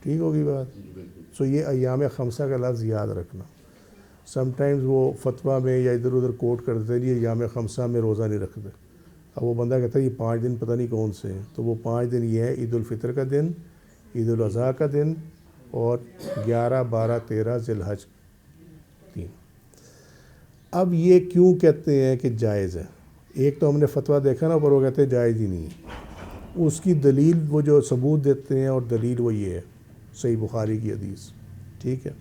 ٹھیک ہوگی بات۔ سو یہ ایام خمسہ کا لفظ یاد رکھنا، سم ٹائمز وہ فتویٰ میں یا ادھر ادھر کوٹ کرتے ہیں، یہ ایام خمسہ میں روزہ نہیں رکھتے، اب وہ بندہ کہتا ہے یہ 5 دن پتہ نہیں کون سے ہیں، تو وہ 5 دن یہ ہے عید الفطر کا دن، عید الاضحیٰ کا دن، اور 11، 12، 13 ذی الحج 3۔ اب یہ کیوں کہتے ہیں کہ جائز ہے؟ ایک تو ہم نے فتویٰ دیکھا نا، پر وہ کہتے ہیں جائز ہی نہیں ہے، اس کی دلیل وہ جو ثبوت دیتے ہیں، اور دلیل وہ یہ ہے صحیح بخاری کی حدیث، ٹھیک ہے۔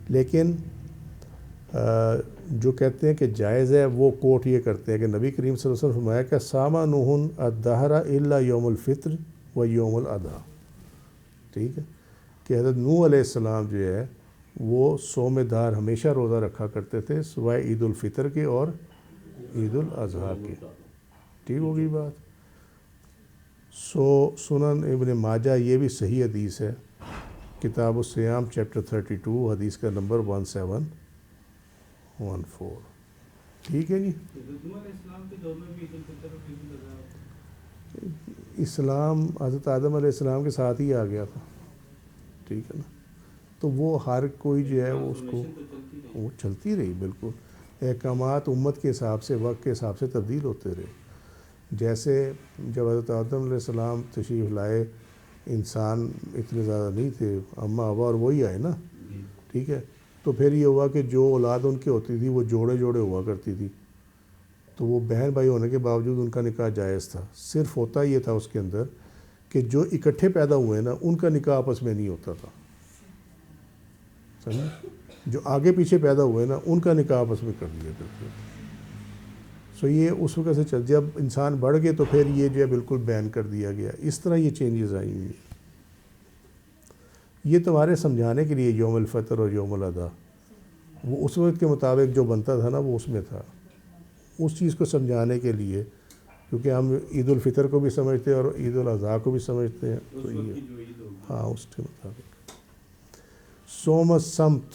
لیکن جو کہتے ہیں کہ جائز ہے وہ کوٹ یہ کرتے ہیں کہ نبی کریم صلی اللہ علیہ وسلم فرمایا کہ ساما نوح الدہر الا یوم الفطر و یوم الاضحیٰ، ٹھیک ہے، کہ حضرت نوح علیہ السلام جو ہے وہ صوم دار ہمیشہ روزہ رکھا کرتے تھے سوائے عید الفطر کے اور عید الاضحیٰ کے. ٹھیک ہوگی بات. سنن ابن ماجہ یہ بھی صحیح حدیث ہے، کتاب الصیام چیپٹر 32 حدیث کا نمبر 1714. ٹھیک ہے جی. اسلام حضرت آدم علیہ السلام کے ساتھ ہی آ گیا تھا، ٹھیک ہے نا، تو وہ ہر کوئی جو ہے وہ اس کو وہ چلتی رہی. بالکل احکامات امت کے حساب سے وقت کے حساب سے تبدیل ہوتے رہے. جیسے جب حضرت آدم علیہ السلام تشریف لائے انسان اتنے زیادہ نہیں تھے، اماں ابا اور وہی آئے نا، ٹھیک ہے، تو پھر یہ ہوا کہ جو اولاد ان کی ہوتی تھی وہ جوڑے جوڑے ہوا کرتی تھی، تو وہ بہن بھائی ہونے کے باوجود ان کا نکاح جائز تھا. صرف ہوتا یہ تھا اس کے اندر کہ جو اکٹھے پیدا ہوئے نا ان کا نکاح آپس میں نہیں ہوتا تھا، سمجھے، جو آگے پیچھے پیدا ہوئے نا ان کا نکاح آپس میں کر دیا کرتے. سو یہ اس وقت سے چل، جب انسان بڑھ گئے تو پھر یہ جو ہے بالکل بین کر دیا گیا. اس طرح یہ چینجز آئی ہوئی ہیں. یہ تمہارے سمجھانے کے لیے یوم الفطر اور یوم الاضحیٰ وہ اس وقت کے مطابق جو بنتا تھا نا وہ اس میں تھا، اس چیز کو سمجھانے کے لیے، کیونکہ ہم عید الفطر کو بھی سمجھتے ہیں اور عید الاضحیٰ کو بھی سمجھتے ہیں. تو یہ ہاں اس کے مطابق. صوم الصمت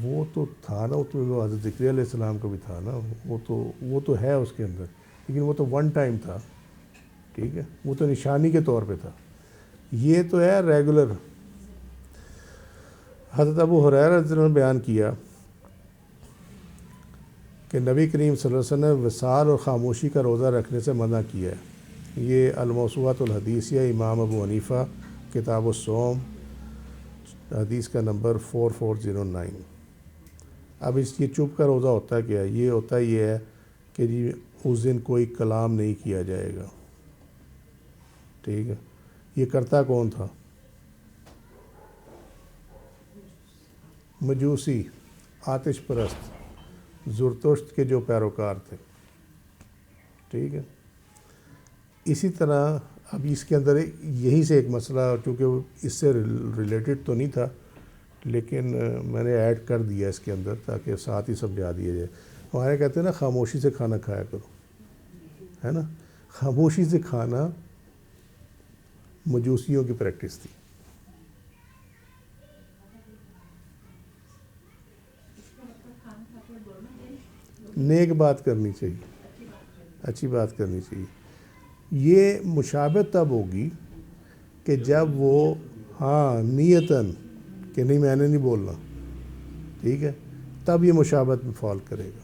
وہ تو تھا نا، تو حضرت ذکریہ علیہ السلام کو بھی تھا نا، وہ تو ہے اس کے اندر، لیکن وہ تو ون ٹائم تھا، ٹھیک ہے، وہ تو نشانی کے طور پہ تھا. یہ تو ہے ریگولر. حضرت ابو ہریرہ رضی اللہ عنہ نے بیان کیا کہ نبی کریم صلی اللہ علیہ وسلم نے وصال اور خاموشی کا روزہ رکھنے سے منع کیا ہے. یہ الموسوعۃ الحدیثیہ امام ابو حنیفہ کتاب الصوم حدیث کا نمبر 4409. اب یہ چپ کا روزہ ہوتا ہے کیا؟ یہ ہوتا یہ ہے کہ جی اس دن کوئی کلام نہیں کیا جائے گا، ٹھیک ہے. یہ کرتا کون تھا؟ مجوسی، آتش پرست، زرتشت کے جو پیروکار تھے، ٹھیک ہے. اسی طرح اب اس کے اندر یہی سے ایک مسئلہ، چونکہ اس سے ریلیٹڈ تو نہیں تھا لیکن میں نے ایڈ کر دیا اس کے اندر تاکہ ساتھ ہی سمجھا دیا جائے. ہمارے کہتے ہیں نا خاموشی سے کھانا کھایا کرو، ہے نا. خاموشی سے کھانا مجوسیوں کی پریکٹس تھی. نیک بات کرنی چاہیے، اچھی بات کرنی چاہیے. یہ مشابہت تب ہوگی کہ جب وہ ہاں نیتاً کہ نہیں میں نے نہیں بولنا، ٹھیک ہے، تب یہ مشابہت میں فال کرے گا.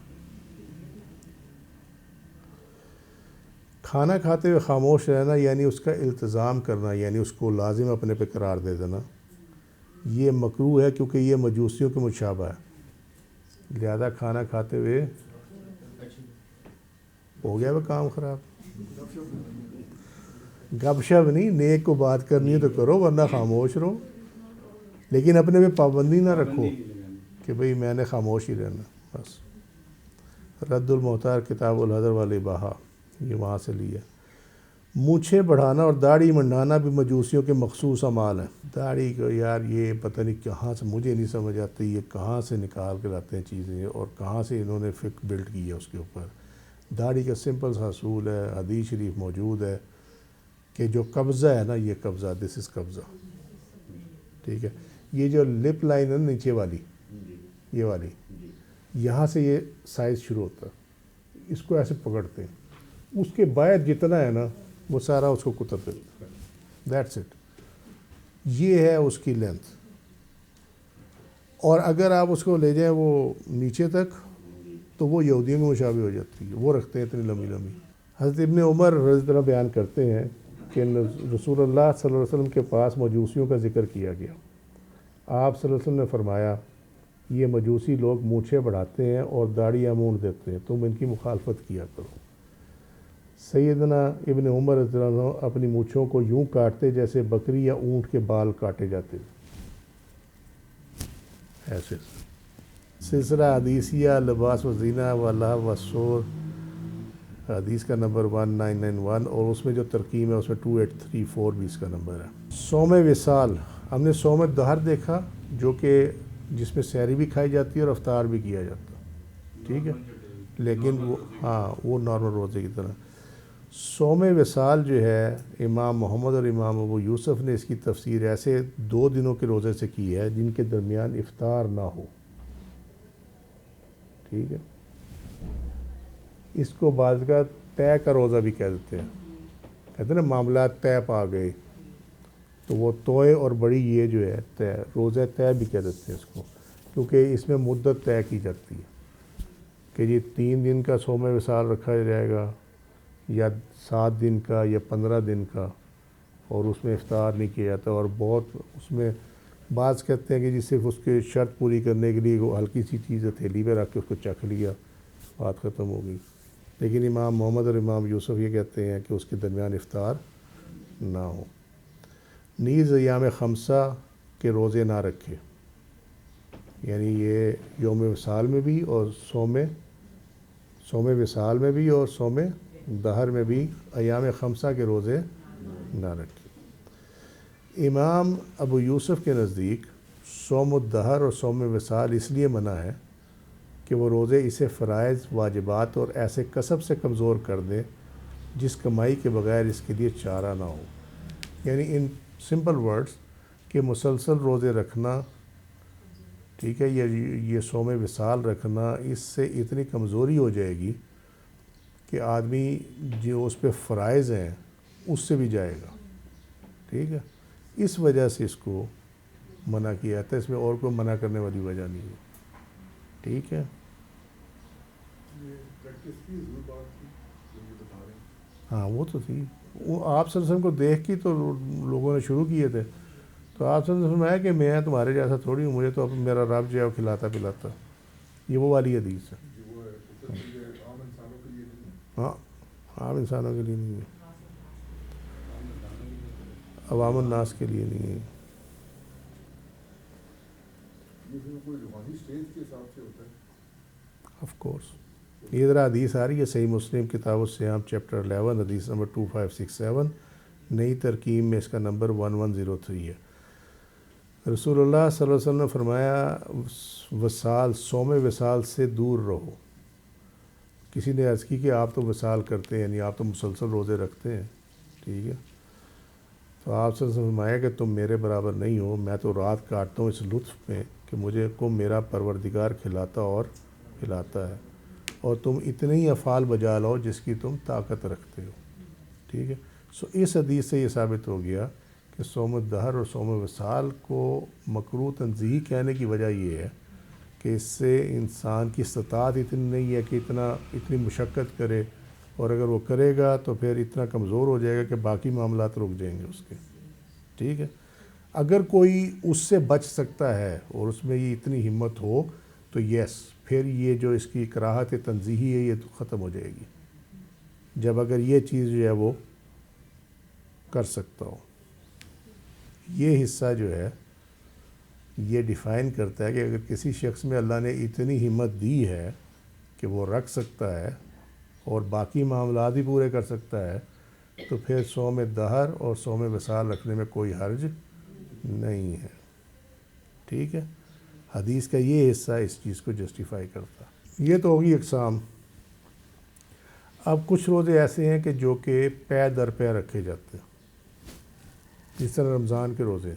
کھانا کھاتے ہوئے خاموش رہنا یعنی اس کا التزام کرنا، یعنی اس کو لازم اپنے پہ قرار دے دینا، یہ مکروہ ہے کیونکہ یہ مجوسیوں کے مشابہ ہے. لہذا کھانا کھاتے ہوئے ہو گیا وہ کام خراب. گپ شپ نہیں، نیک کو بات کرنی ہے تو کرو ورنہ خاموش رہو، لیکن اپنے پہ پابندی نہ رکھو کہ بھئی میں نے خاموش ہی رہنا بس. رد المحتار کتاب الحضر والی باہا یہ وہاں سے لیا. مونچھیں بڑھانا اور داڑھی منڈانا بھی مجوسیوں کے مخصوص اعمال ہیں. داڑھی کو یار یہ پتہ نہیں کہاں سے، مجھے نہیں سمجھ آتی یہ کہاں سے نکال کے لاتے ہیں چیزیں اور کہاں سے انہوں نے فقہ بلڈ کی ہے اس کے اوپر. داڑھی کا سمپل سا اصول ہے، حدیث شریف موجود ہے کہ جو قبضہ ہے نا، یہ قبضہ، دس از قبضہ، ٹھیک ہے. یہ جو لپ لائن ہے نیچے والی، یہ والی، یہاں سے یہ سائز شروع ہوتا ہے، اس کو ایسے پکڑتے ہیں، اس کے باہر جتنا ہے نا وہ سارا اس کو کتر دیتا ہے. That's it. یہ ہے اس کی لینتھ. اور اگر آپ اس کو لے جائیں وہ نیچے تک تو وہ یہودیوں کی مشابہ ہو جاتی ہے، وہ رکھتے ہیں اتنی لمبی لمبی. حضرت ابن عمر رضی اللہ بیان کرتے ہیں کہ رسول اللہ صلی اللہ علیہ وسلم کے پاس مجوسیوں کا ذکر کیا گیا. آپ صلی اللہ علیہ وسلم نے فرمایا یہ مجوسی لوگ مونچھیں بڑھاتے ہیں اور داڑیاں مونڈ دیتے ہیں، تم ان کی مخالفت کیا کرو. سیدنا ابن عمر رضی اللہ عنہ اپنی مونچھوں کو یوں کاٹتے جیسے بکری یا اونٹ کے بال کاٹے جاتے، ایسے. سلسلہ حدیثیہ لباس و زینہ واللہ والسور حدیث کا نمبر 1991 اور اس میں جو ترقیم ہے اس میں 2834 بھی اس کا نمبر ہے۔ صوم وصال، ہم نے صوم دہر دیکھا جو کہ جس میں سحری بھی کھائی جاتی ہے اور افطار بھی کیا جاتا ہے، ٹھیک ہے، لیکن وہ وہ نارمل روزے کی طرح۔ صوم وصال جو ہے امام محمد اور امام ابو یوسف نے اس کی تفسیر ایسے 2 دنوں کے روزے سے کی ہے جن کے درمیان افطار نہ ہو، ٹھیک ہے۔ اس کو بعض کا طے کا روزہ بھی کہہ دیتے ہیں، کہتے ہیں نا معاملات طے پا گئے، تو وہ توئے اور بڑی یہ جو ہے طے، روزہ طے بھی کہہ دیتے ہیں اس کو، کیونکہ اس میں مدت طے کی جاتی ہے کہ یہ 3 دن کا صوم وصال رکھا جائے گا یا 7 دن کا یا 15 دن کا، اور اس میں افطار نہیں کیا جاتا، اور بہت اس میں بعض کہتے ہیں کہ جی صرف اس کے شرط پوری کرنے کے لیے وہ ہلکی سی چیز ہتھیلی پہ رکھ کے اس کو چکھ لیا، بات ختم ہو گئی۔ لیکن امام محمد اور امام یوسف یہ کہتے ہیں کہ اس کے درمیان افطار نہ ہو۔ نیز ایام خمسہ کے روزے نہ رکھے، یعنی یہ یوم وصال میں بھی اور صوم وصال میں بھی اور صوم دہر میں بھی ایام خمسہ کے روزے نہ رکھے۔ امام ابو یوسف کے نزدیک صوم الدہر اور صوم وصال اس لیے منع ہے کہ وہ روزے اسے فرائض، واجبات اور ایسے کسب سے کمزور کر دیں جس کمائی کے بغیر اس کے لیے چارہ نہ ہو، یعنی ان سمپل ورڈز کہ مسلسل روزے رکھنا، ٹھیک ہے، یہ صوم وصال رکھنا، اس سے اتنی کمزوری ہو جائے گی کہ آدمی جو اس پہ فرائض ہیں اس سے بھی جائے گا، ٹھیک ہے، اس وجہ سے اس کو منع کیا جاتا ہے، اس میں اور کوئی منع کرنے والی وجہ نہیں ہے، ٹھیک ہے۔ ہاں وہ تو تھی، وہ آپ صلی اللہ علیہ وسلم کو دیکھ کے تو لوگوں نے شروع کیے تھے، تو آپ صلی اللہ علیہ وسلم فرمایا کہ میں تمہارے جیسا تھوڑی ہوں، مجھے تو اب میرا رب جو ہے وہ کھلاتا پلاتا، یہ وہ والی حدیث ہے۔ ہاں عام انسانوں کے لیے نہیں ہے، عوام الناس کے لیے نہیں ہے۔ آف کورس یہ ذرا حدیث آ رہی ہے صحیح مسلم کتاب الصیام چیپٹر 11 حدیث نمبر 2567، نئی ترکیم میں اس کا نمبر 1103 ہے۔ رسول اللہ صلی اللہ علیہ وسلم نے فرمایا وصال، صوم وصال سے دور رہو۔ کسی نے عرض کی کہ آپ تو وصال کرتے ہیں، یعنی آپ تو مسلسل روزے رکھتے ہیں، ٹھیک ہے، تو آپ سے فرمایا کہ تم میرے برابر نہیں ہو، میں تو رات کاٹتا ہوں اس لطف میں کہ مجھے کو میرا پروردگار کھلاتا اور پلاتا ہے، اور تم اتنے ہی افعال بجا لاؤ جس کی تم طاقت رکھتے ہو، ٹھیک ہے۔ سو اس حدیث سے یہ ثابت ہو گیا کہ صوم الدہر اور صوم وصال کو مکروہ تنزیہی کہنے کی وجہ یہ ہے کہ اس سے انسان کی استطاعت اتنی نہیں ہے کہ اتنی مشقت کرے، اور اگر وہ کرے گا تو پھر اتنا کمزور ہو جائے گا کہ باقی معاملات رک جائیں گے اس کے، ٹھیک ہے۔ اگر کوئی اس سے بچ سکتا ہے اور اس میں یہ اتنی ہمت ہو تو یس، پھر یہ جو اس کی کراہت تنزیہی ہے یہ تو ختم ہو جائے گی، جب اگر یہ چیز جو ہے وہ کر سکتا ہو۔ یہ حصہ جو ہے یہ ڈیفائن کرتا ہے کہ اگر کسی شخص میں اللہ نے اتنی ہمت دی ہے کہ وہ رکھ سکتا ہے اور باقی معاملات بھی پورے کر سکتا ہے، تو پھر صوم دہر اور صوم وصال رکھنے میں کوئی حرج نہیں ہے، ٹھیک ہے۔ حدیث کا یہ حصہ اس چیز کو جسٹیفائی کرتا ہے۔ یہ تو ہوگی اقسام۔ اب کچھ روزے ایسے ہیں کہ جو کہ پے در پے رکھے جاتے ہیں، جس طرح رمضان کے روزے،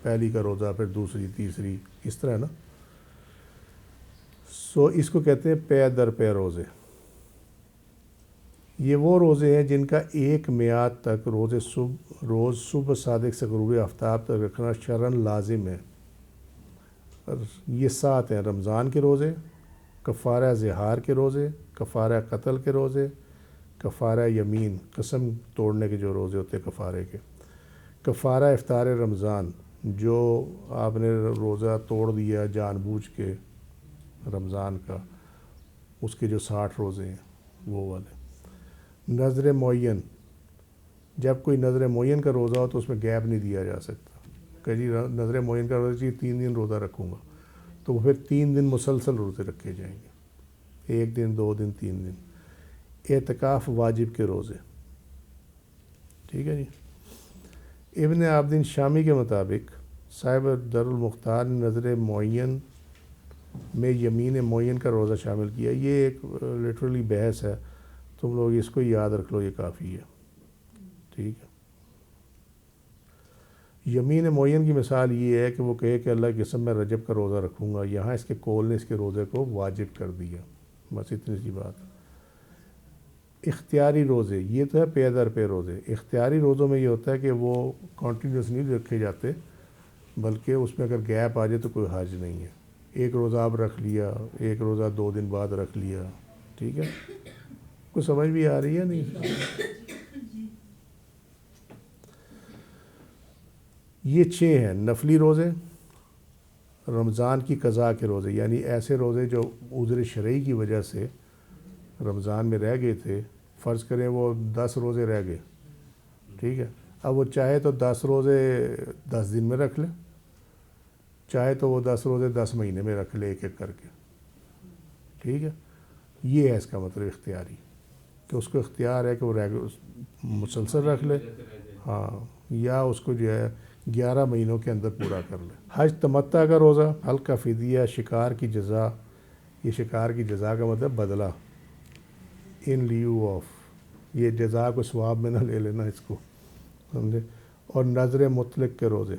پہلی کا روزہ، پھر دوسری، تیسری، اس طرح نا، سو اس کو کہتے ہیں پے در پے روزے۔ یہ وہ روزے ہیں جن کا ایک میعاد تک روز صبح صادق سے غروب آفتاب تک رکھنا شرعاً لازم ہے۔ یہ 7 ہیں: رمضان کے روزے، کفارہ ظہار کے روزے، کفارہ قتل کے روزے، کفارہ یمین، قسم توڑنے کے جو روزے ہوتے ہیں کفارے کے، کفارہ افطار رمضان، جو آپ نے روزہ توڑ دیا جان بوجھ کے رمضان کا، اس کے جو 60 روزے ہیں وہ والے، نظر معین، جب کوئی نظر معین کا روزہ ہو تو اس میں گیپ نہیں دیا جا سکتا کہ جی نظر معین کا روزہ 3 دن روزہ رکھوں گا، تو وہ پھر 3 دن مسلسل روزے رکھے جائیں گے، 1 دن 2 دن 3 دن۔ اعتکاف واجب کے روزے، ٹھیک ہے جی۔ ابن عابدین شامی کے مطابق صاحب در المختار نے نظر معین میں یمین معین کا روزہ شامل کیا۔ یہ ایک لٹرلی بحث ہے، تم لوگ اس کو یاد رکھ لو، یہ کافی ہے، ٹھیک ہے۔ یمین معین کی مثال یہ ہے کہ وہ کہے کہ اللہ کی قسم میں رجب کا روزہ رکھوں گا، یہاں اس کے قول نے اس کے روزے کو واجب کر دیا، بس اتنی سی بات۔ اختیاری روزے، یہ تو ہے پے در پے روزے۔ اختیاری روزوں میں یہ ہوتا ہے کہ وہ کنٹینیوس نہیں رکھے جاتے، بلکہ اس میں اگر گیپ آ جائے تو کوئی حرج نہیں ہے، ایک روزہ آپ رکھ لیا، ایک روزہ 2 دن بعد رکھ لیا، ٹھیک ہے۔ کوئی سمجھ بھی آ رہی ہے نہیں؟ یہ 6 ہیں نفلی روزے، رمضان کی قضاء کے روزے، یعنی ایسے روزے جو عذر شرعی کی وجہ سے رمضان میں رہ گئے تھے، فرض کریں وہ 10 روزے رہ گئے، ٹھیک ہے، اب وہ چاہے تو 10 روزے 10 دن میں رکھ لے، چاہے تو وہ 10 روزے 10 مہینے میں رکھ لے، ایک ایک کر کے، ٹھیک ہے۔ یہ ہے اس کا مطلب اختیاری، کہ اس کو اختیار ہے کہ وہ مسلسل رکھ لے، ہاں، یا اس کو جو ہے 11 مہینوں کے اندر پورا کر لے۔ حج تمتع کا روزہ، ہلکا فدیہ، شکار کی جزا، یہ شکار کی جزا کا مطلب بدلہ، ان لیو آف، یہ جزا کو ثواب میں نہ لے لینا اس کو، سمجھے۔ اور نظر مطلق کے روزے،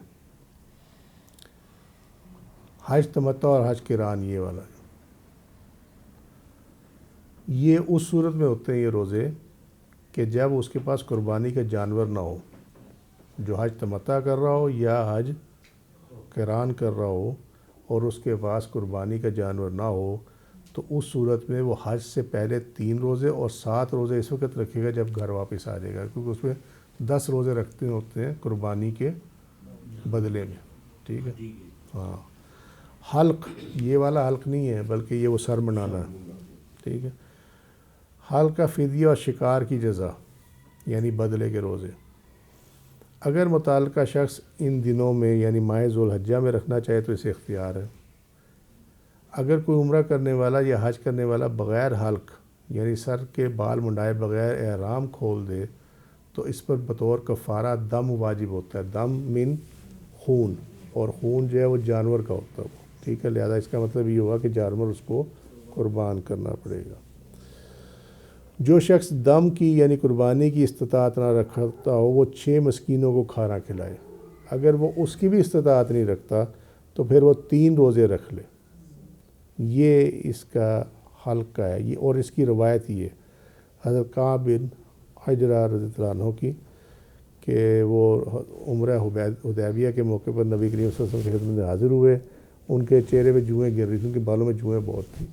حج تمتع اور حج قران، یہ والا، یہ اس صورت میں ہوتے ہیں یہ روزے کہ جب اس کے پاس قربانی کا جانور نہ ہو، جو حج تمتع کر رہا ہو یا حج قران کر رہا ہو اور اس کے پاس قربانی کا جانور نہ ہو، تو اس صورت میں وہ حج سے پہلے 3 روزے اور 7 روزے اس وقت رکھے گا جب گھر واپس آ جائے گا، کیونکہ اس میں 10 روزے رکھتے ہوتے ہیں قربانی کے بدلے میں، ٹھیک ہے۔ ہاں، حلق، یہ والا حلق نہیں ہے بلکہ یہ وہ سر منڈانا ہے، ٹھیک ہے۔ حلق کا فدیہ اور شکار کی جزا، یعنی بدلے کے روزے، اگر متعلقہ شخص ان دنوں میں یعنی ماہ ذوالحجہ میں رکھنا چاہے تو اسے اختیار ہے۔ اگر کوئی عمرہ کرنے والا یا حج کرنے والا بغیر حلق یعنی سر کے بال منڈائے بغیر احرام کھول دے تو اس پر بطور کفارہ دم واجب ہوتا ہے، دم من خون، اور خون جو ہے وہ جانور کا ہوتا ہے، ٹھیک ہے، لہذا اس کا مطلب یہ ہوا کہ جانور اس کو قربان کرنا پڑے گا۔ جو شخص دم کی یعنی قربانی کی استطاعت نہ رکھتا ہو وہ 6 مسکینوں کو کھانا کھلائے، اگر وہ اس کی بھی استطاعت نہیں رکھتا تو پھر وہ 3 روزے رکھ لے۔ یہ اس کا حلق کا ہے، یہ اور اس کی روایت یہ حضرت کعب بن عجرہ رضی اللہ عنہ کی کہ وہ عمرہ حدیبیہ کے موقع پر نبی کریم صلی اللہ علیہ وسلم کی خدمت میں حاضر ہوئے، ان کے چہرے پہ جوئیں گر رہی تھیں، ان کے بالوں میں جوئیں بہت تھیں۔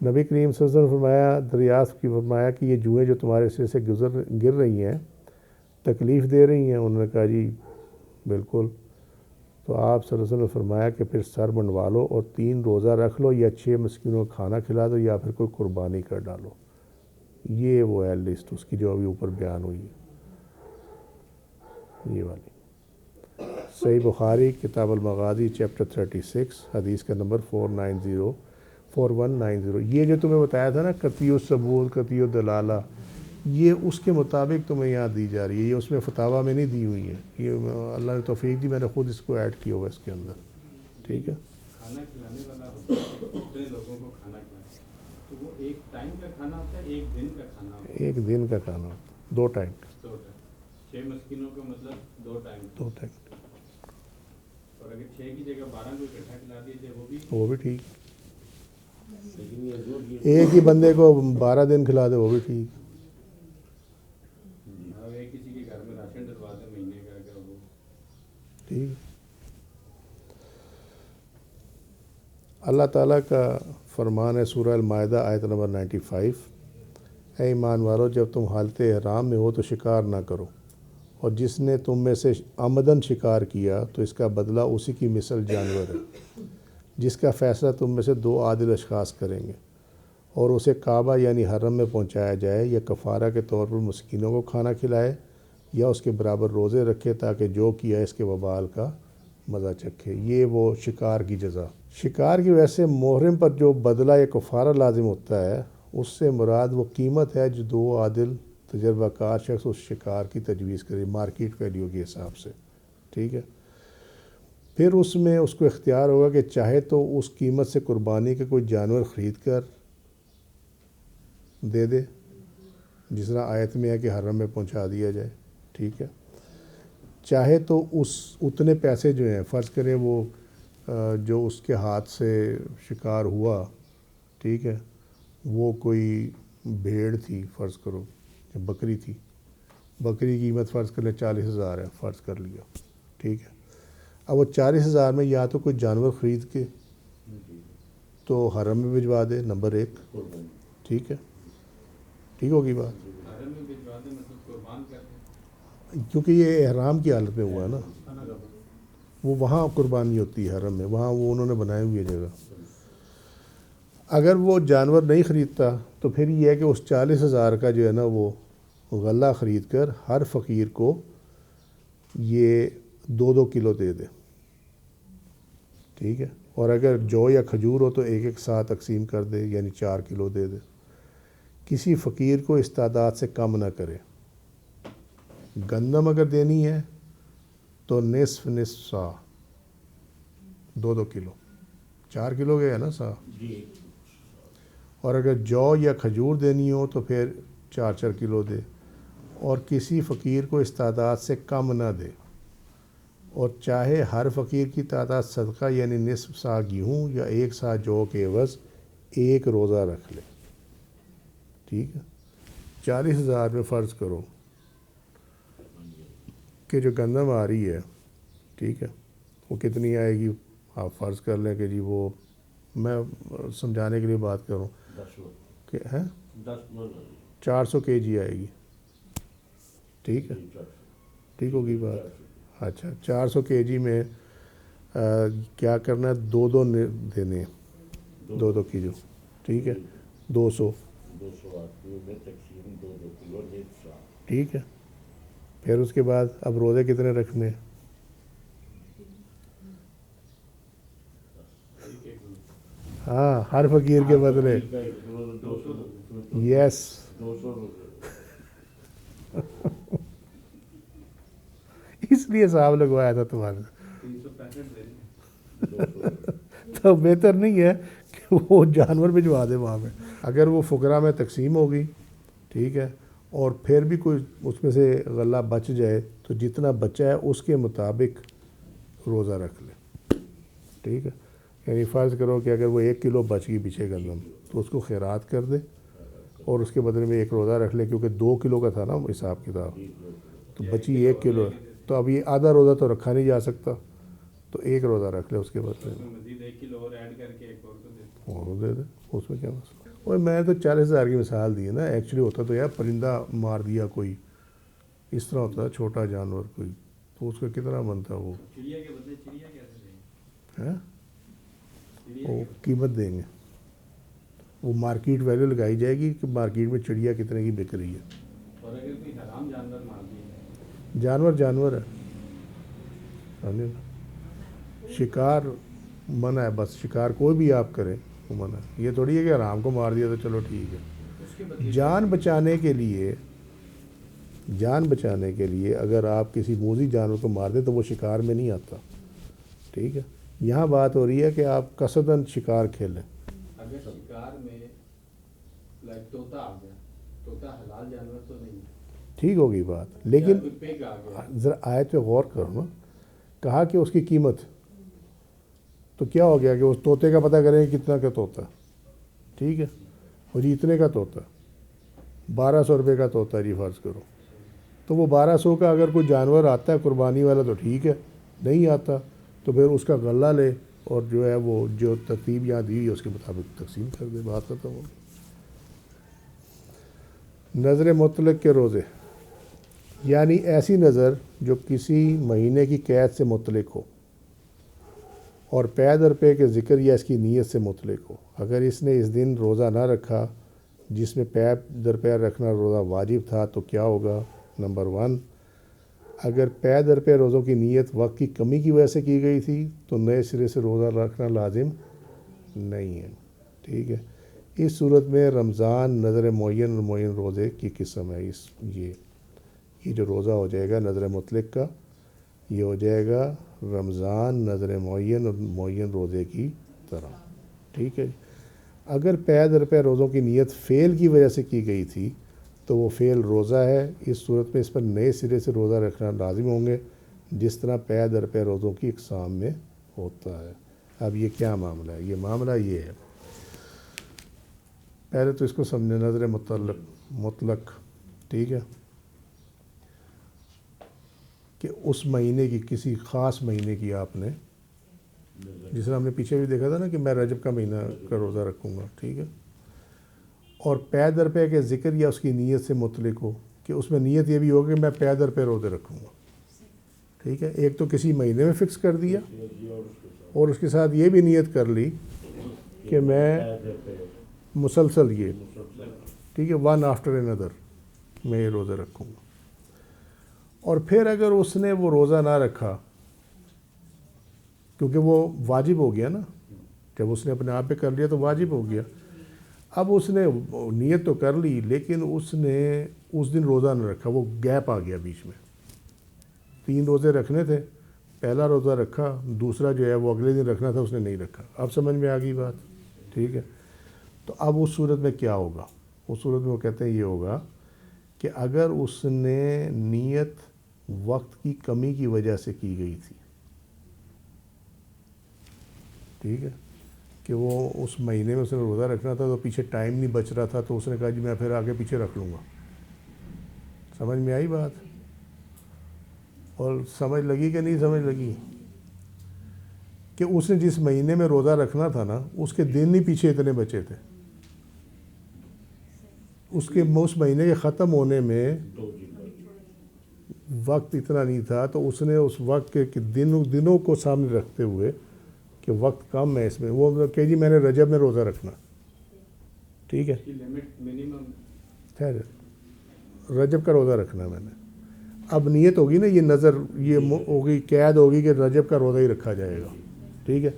نبی کریم صلی اللہ علیہ وسلم نے فرمایا، دریافت کی فرمایا کہ یہ جوئیں جو تمہارے سر سے گر رہی ہیں تکلیف دے رہی ہیں؟ انہوں نے کہا جی بالکل۔ تو آپ صلی اللہ علیہ وسلم نے فرمایا کہ پھر سر منڈوا لو اور 3 روزہ رکھ لو، یا 6 مسکینوں کو کھانا کھلا دو، یا پھر کوئی قربانی کر ڈالو۔ یہ وہ ہے لسٹ اس کی جو ابھی اوپر بیان ہوئی ہے، یہ والی۔ صحیح بخاری کتاب المغازی چیپٹر 36 حدیث کا نمبر 4190۔ یہ جو تمہیں بتایا تھا نا قطعی الثبوت قطعی الدلالہ، یہ اس کے مطابق تمہیں یہاں دی جا رہی ہے، یہ اس میں فتاویٰ میں نہیں دی ہوئی ہے، یہ اللہ نے توفیق دی، میں نے خود اس کو ایڈ کیا ہوا اس کے اندر، ٹھیک ہے۔ کھانا کھلانے والا ہوتا ہے، کتنے لوگوں کو کھانا کھلانا، تو وہ ایک ٹائم کا کھانا ہوتا ہے، ایک دن کا کھانا ہوتا ہے؟ 1 دن کا کھانا ہوتا ہے، 2 ٹائم، 6 مسکینوں کا مطلب 2 ٹائم، 2 ٹائم، اور اگر 6 کی جگہ 12 کو اکٹھا کھلا دیے جائے وہ بھی ٹھیک، لیکن یہ جو ایک ہی بندے کو 12 دن کھلا دے وہ بھی ٹھیک، کسی کے گھر میں راشن ڈلوا دیں مہینے کا، اگر وہ ٹھیک۔ اللہ تعالیٰ کا فرمان ہے سورہ المائدہ آیت نمبر 95، اے ایمان والو جب تم حالت احرام میں ہو تو شکار نہ کرو، اور جس نے تم میں سے عمدن شکار کیا تو اس کا بدلہ اسی کی مثل جانور ہے، جس کا فیصلہ تم میں سے 2 عادل اشخاص کریں گے، اور اسے کعبہ یعنی حرم میں پہنچایا جائے، یا کفارہ کے طور پر مسکینوں کو کھانا کھلائے، یا اس کے برابر روزے رکھے تاکہ جو کیا اس کے وبال کا مزہ چکھے۔ یہ وہ شکار کی جزا۔ شکار کی وجہ سے محرم پر جو بدلہ یا کفارہ لازم ہوتا ہے اس سے مراد وہ قیمت ہے جو دو عادل تجربہ کار شخص اس شکار کی تجویز کرے مارکیٹ ویلیو کے حساب سے، ٹھیک ہے۔ پھر اس میں اس کو اختیار ہوگا کہ چاہے تو اس قیمت سے قربانی کا کوئی جانور خرید کر دے دے، جس طرح آیت میں ہے کہ حرم میں پہنچا دیا جائے، ٹھیک ہے، چاہے تو اتنے پیسے جو ہیں فرض کریں وہ جو اس کے ہاتھ سے شکار ہوا، ٹھیک ہے، وہ کوئی بھیڑ تھی فرض کرو یا بکری تھی، بکری کی قیمت فرض کر لیں 40,000 ہے، فرض کر لیا، ٹھیک ہے۔ اب وہ 40,000 میں یا تو کوئی جانور خرید کے تو حرم میں بھجوا دے، نمبر 1، ٹھیک ہے، ٹھیک ہوگی بات، حرم میں بھجوا دیں مطلب قربان کر دیں، کیونکہ یہ احرام کی حالت میں ہوا ہے نا، وہ وہاں قربانی ہوتی ہے حرم میں، وہاں وہ انہوں نے بنائی ہوئی ہے جگہ۔ اگر وہ جانور نہیں خریدتا تو پھر یہ ہے کہ اس 40,000 کا جو ہے نا وہ غلہ خرید کر ہر فقیر کو یہ 2 کلو دے دے، ٹھیک ہے، اور اگر جو یا کھجور ہو تو ایک ساتھ تقسیم کر دے، یعنی 4 کلو دے دے، کسی فقیر کو اس تعداد سے کم نہ کرے۔ گندم اگر دینی ہے تو نصف سا، 2 کلو، 4 کلو گیا نا سا، جی، اور اگر جو یا کھجور دینی ہو تو پھر 4 کلو دے، اور کسی فقیر کو اس تعداد سے کم نہ دے، اور چاہے ہر فقیر کی تعداد صدقہ یعنی نصف سا گیہوں یا 1 سا جو کے عوض 1 روزہ رکھ لے، ٹھیک ہے۔ 40,000 میں فرض کرو کہ جو گندم آ رہی ہے، ٹھیک ہے، وہ کتنی آئے گی، آپ فرض کر لیں کہ جی وہ، میں سمجھانے کے لیے بات کروں 10 کہ ہے 10 400 کے جی آئے گی، ٹھیک ہے، ٹھیک ہوگی بات، اچھا 400 کے جی میں کیا کرنا ہے، 2 دینے ہیں، 2 کلو، ٹھیک ہے، 200، 208 میں تقسیم 2 کلو نصف سا، ٹھیک ہے۔ پھر اس کے بعد اب روزے کتنے رکھنے ہیں، ہاں ہر فقیر کے بدلے، یس، 200 اس لیے صاحب لگوایا تھا تمہارے، 365 دن، تو بہتر نہیں ہے کہ وہ جانور بھجوا دے وہاں پہ، اگر وہ فقراء میں تقسیم ہوگی، ٹھیک ہے، اور پھر بھی کوئی اس میں سے غلہ بچ جائے تو جتنا بچا ہے اس کے مطابق روزہ رکھ لے، ٹھیک ہے، یعنی فرض کرو کہ اگر وہ 1 کلو بچ گئی پیچھے گندم تو اس کو خیرات کر دے اور اس کے بدلے میں 1 روزہ رکھ لے، کیونکہ 2 کلو کا تھا نا حساب کتاب، تو بچی 1 کلو ہے، تو اب یہ آدھا روزہ تو رکھا نہیں جا سکتا، تو 1 روزہ رکھ لے اس کے بدلے میں، مزید 1 کلو اور ایڈ کر کے ایک اور کو دے، اور دے دے، اس میں کیا مسئلہ۔ اور میں تو 40,000 کی مثال دی ہے نا، ایکچولی ہوتا تو یار پرندہ مار دیا کوئی، اس طرح ہوتا ہے چھوٹا جانور کوئی، تو اس کا کتنا بنتا وہ چڑیا کے بدلے چڑیا کیسے دیں ہے، چڑیا وہ قیمت دیں گے، وہ مارکیٹ ویلیو لگائی جائے گی کہ مارکیٹ میں چڑیا کتنے کی بک رہی ہے، اور اگر کوئی حرام جانور مار دیے، جانور ہے، سمجھے نا؟ شکار منع ہے، بس شکار کوئی بھی آپ کریں وہ منع ہے، یہ تھوڑی ہے کہ حرام کو مار دیا تو چلو ٹھیک ہے۔ اس کے بدلے جان بچانے کے لیے اگر آپ کسی موذی جانور کو مار دیں تو وہ شکار میں نہیں آتا، ٹھیک ہے، یہاں بات ہو رہی ہے کہ آپ قصداً شکار کھیلیں، اگر شکار میں لائک طوطا آ گیا، طوطا حلال جانور تو نہیں ہے، ٹھیک ہوگی بات، لیکن کوئی پیگ آ گیا، ذرا آیت پہ غور کرو نا، کہا کہ اس کی قیمت، تو کیا ہو گیا کہ اس طوطے کا پتہ کریں کتنا کا طوطا، ٹھیک ہے، اور جی اتنے کا طوطا 1200 روپے کا طوطا جی فرض کرو، تو وہ 1200 کا اگر کوئی جانور آتا ہے قربانی والا تو ٹھیک ہے، نہیں آتا تو پھر اس کا غلہ لے اور جو ہے وہ جو ترتیب یہاں دی ہے اس کے مطابق تقسیم کر دے، بات ختم ہو۔ نظر مطلق کے روزے، یعنی ایسی نظر جو کسی مہینے کی قید سے متعلق ہو اور پے در پے کے ذکر یا اس کی نیت سے متعلق ہو، اگر اس نے اس دن روزہ نہ رکھا جس میں پے در پے رکھنا روزہ واجب تھا تو کیا ہوگا، نمبر 1، اگر پے در پے روزوں کی نیت وقت کی کمی کی وجہ سے کی گئی تھی تو نئے سرے سے روزہ رکھنا لازم نہیں ہے، ٹھیک ہے۔ اس صورت میں رمضان نظر معین اور معین روزے کی قسم ہے۔ یہ جو روزہ ہو جائے گا نظر مطلق کا، یہ ہو جائے گا رمضان نظر معین اور معین روزے کی طرح، ٹھیک ہے۔ اگر پے در پے روزوں کی نیت فعل کی وجہ سے کی گئی تھی تو وہ فعل روزہ ہے، اس صورت میں اس پر نئے سرے سے روزہ رکھنا لازم ہوں گے، جس طرح پے در پے روزوں کی اقسام میں ہوتا ہے۔ اب یہ کیا معاملہ ہے؟ یہ معاملہ یہ ہے، پہلے تو اس کو سمجھے نظر مطلق، ٹھیک ہے، کہ اس مہینے کی کسی خاص مہینے کی آپ نے، جس طرح ہم نے پیچھے بھی دیکھا تھا نا کہ میں رجب کا مہینہ کا روزہ رکھوں گا، ٹھیک ہے، اور پے در پے کے ذکر یا اس کی نیت سے متعلق ہو کہ اس میں نیت یہ بھی ہوگا کہ میں پے در پے روزے رکھوں گا، ٹھیک ہے۔ ایک تو کسی مہینے میں فکس کر دیا اور اس کے ساتھ یہ بھی نیت کر لی کہ میں مسلسل یہ، ٹھیک ہے، ون آفٹر انادر میں یہ روزہ رکھوں گا۔ اور پھر اگر اس نے وہ روزہ نہ رکھا، کیونکہ وہ واجب ہو گیا نا، جب اس نے اپنے آپ پہ کر لیا تو واجب ہو گیا، اب اس نے نیت تو کر لی لیکن اس نے اس دن روزہ نہ رکھا، وہ گیپ آ گیا بیچ میں، 3 روزے رکھنے تھے، پہلا روزہ رکھا، دوسرا جو ہے وہ اگلے دن رکھنا تھا اس نے نہیں رکھا۔ اب سمجھ میں آ گئی بات، ٹھیک ہے۔ تو اب اس صورت میں کیا ہوگا؟ اس صورت میں وہ کہتے ہیں یہ ہوگا کہ اگر اس نے نیت وقت کی کمی کی وجہ سے کی گئی تھی، ٹھیک ہے، کہ وہ اس مہینے میں اس نے روزہ رکھنا تھا تو پیچھے ٹائم نہیں بچ رہا تھا تو اس نے کہا جی میں پھر آگے پیچھے رکھ لوں گا، سمجھ میں آئی بات؟ اور سمجھ لگی کہ نہیں سمجھ لگی؟ کہ اس نے جس مہینے میں روزہ رکھنا تھا نا اس کے دن ہی پیچھے اتنے بچے تھے، اس مہینے کے ختم ہونے میں وقت اتنا نہیں تھا تو اس نے اس وقت کے دنوں کو سامنے رکھتے ہوئے کہ وقت کم ہے اس میں، وہ کہ جی میں نے رجب میں روزہ رکھنا، ٹھیک ہے، خیر رجب کا روزہ رکھنا میں نے، اب نیت ہوگی نا، یہ نظر یہ ہوگی، قید ہوگی کہ رجب کا روزہ ہی رکھا جائے گا، ٹھیک ہے۔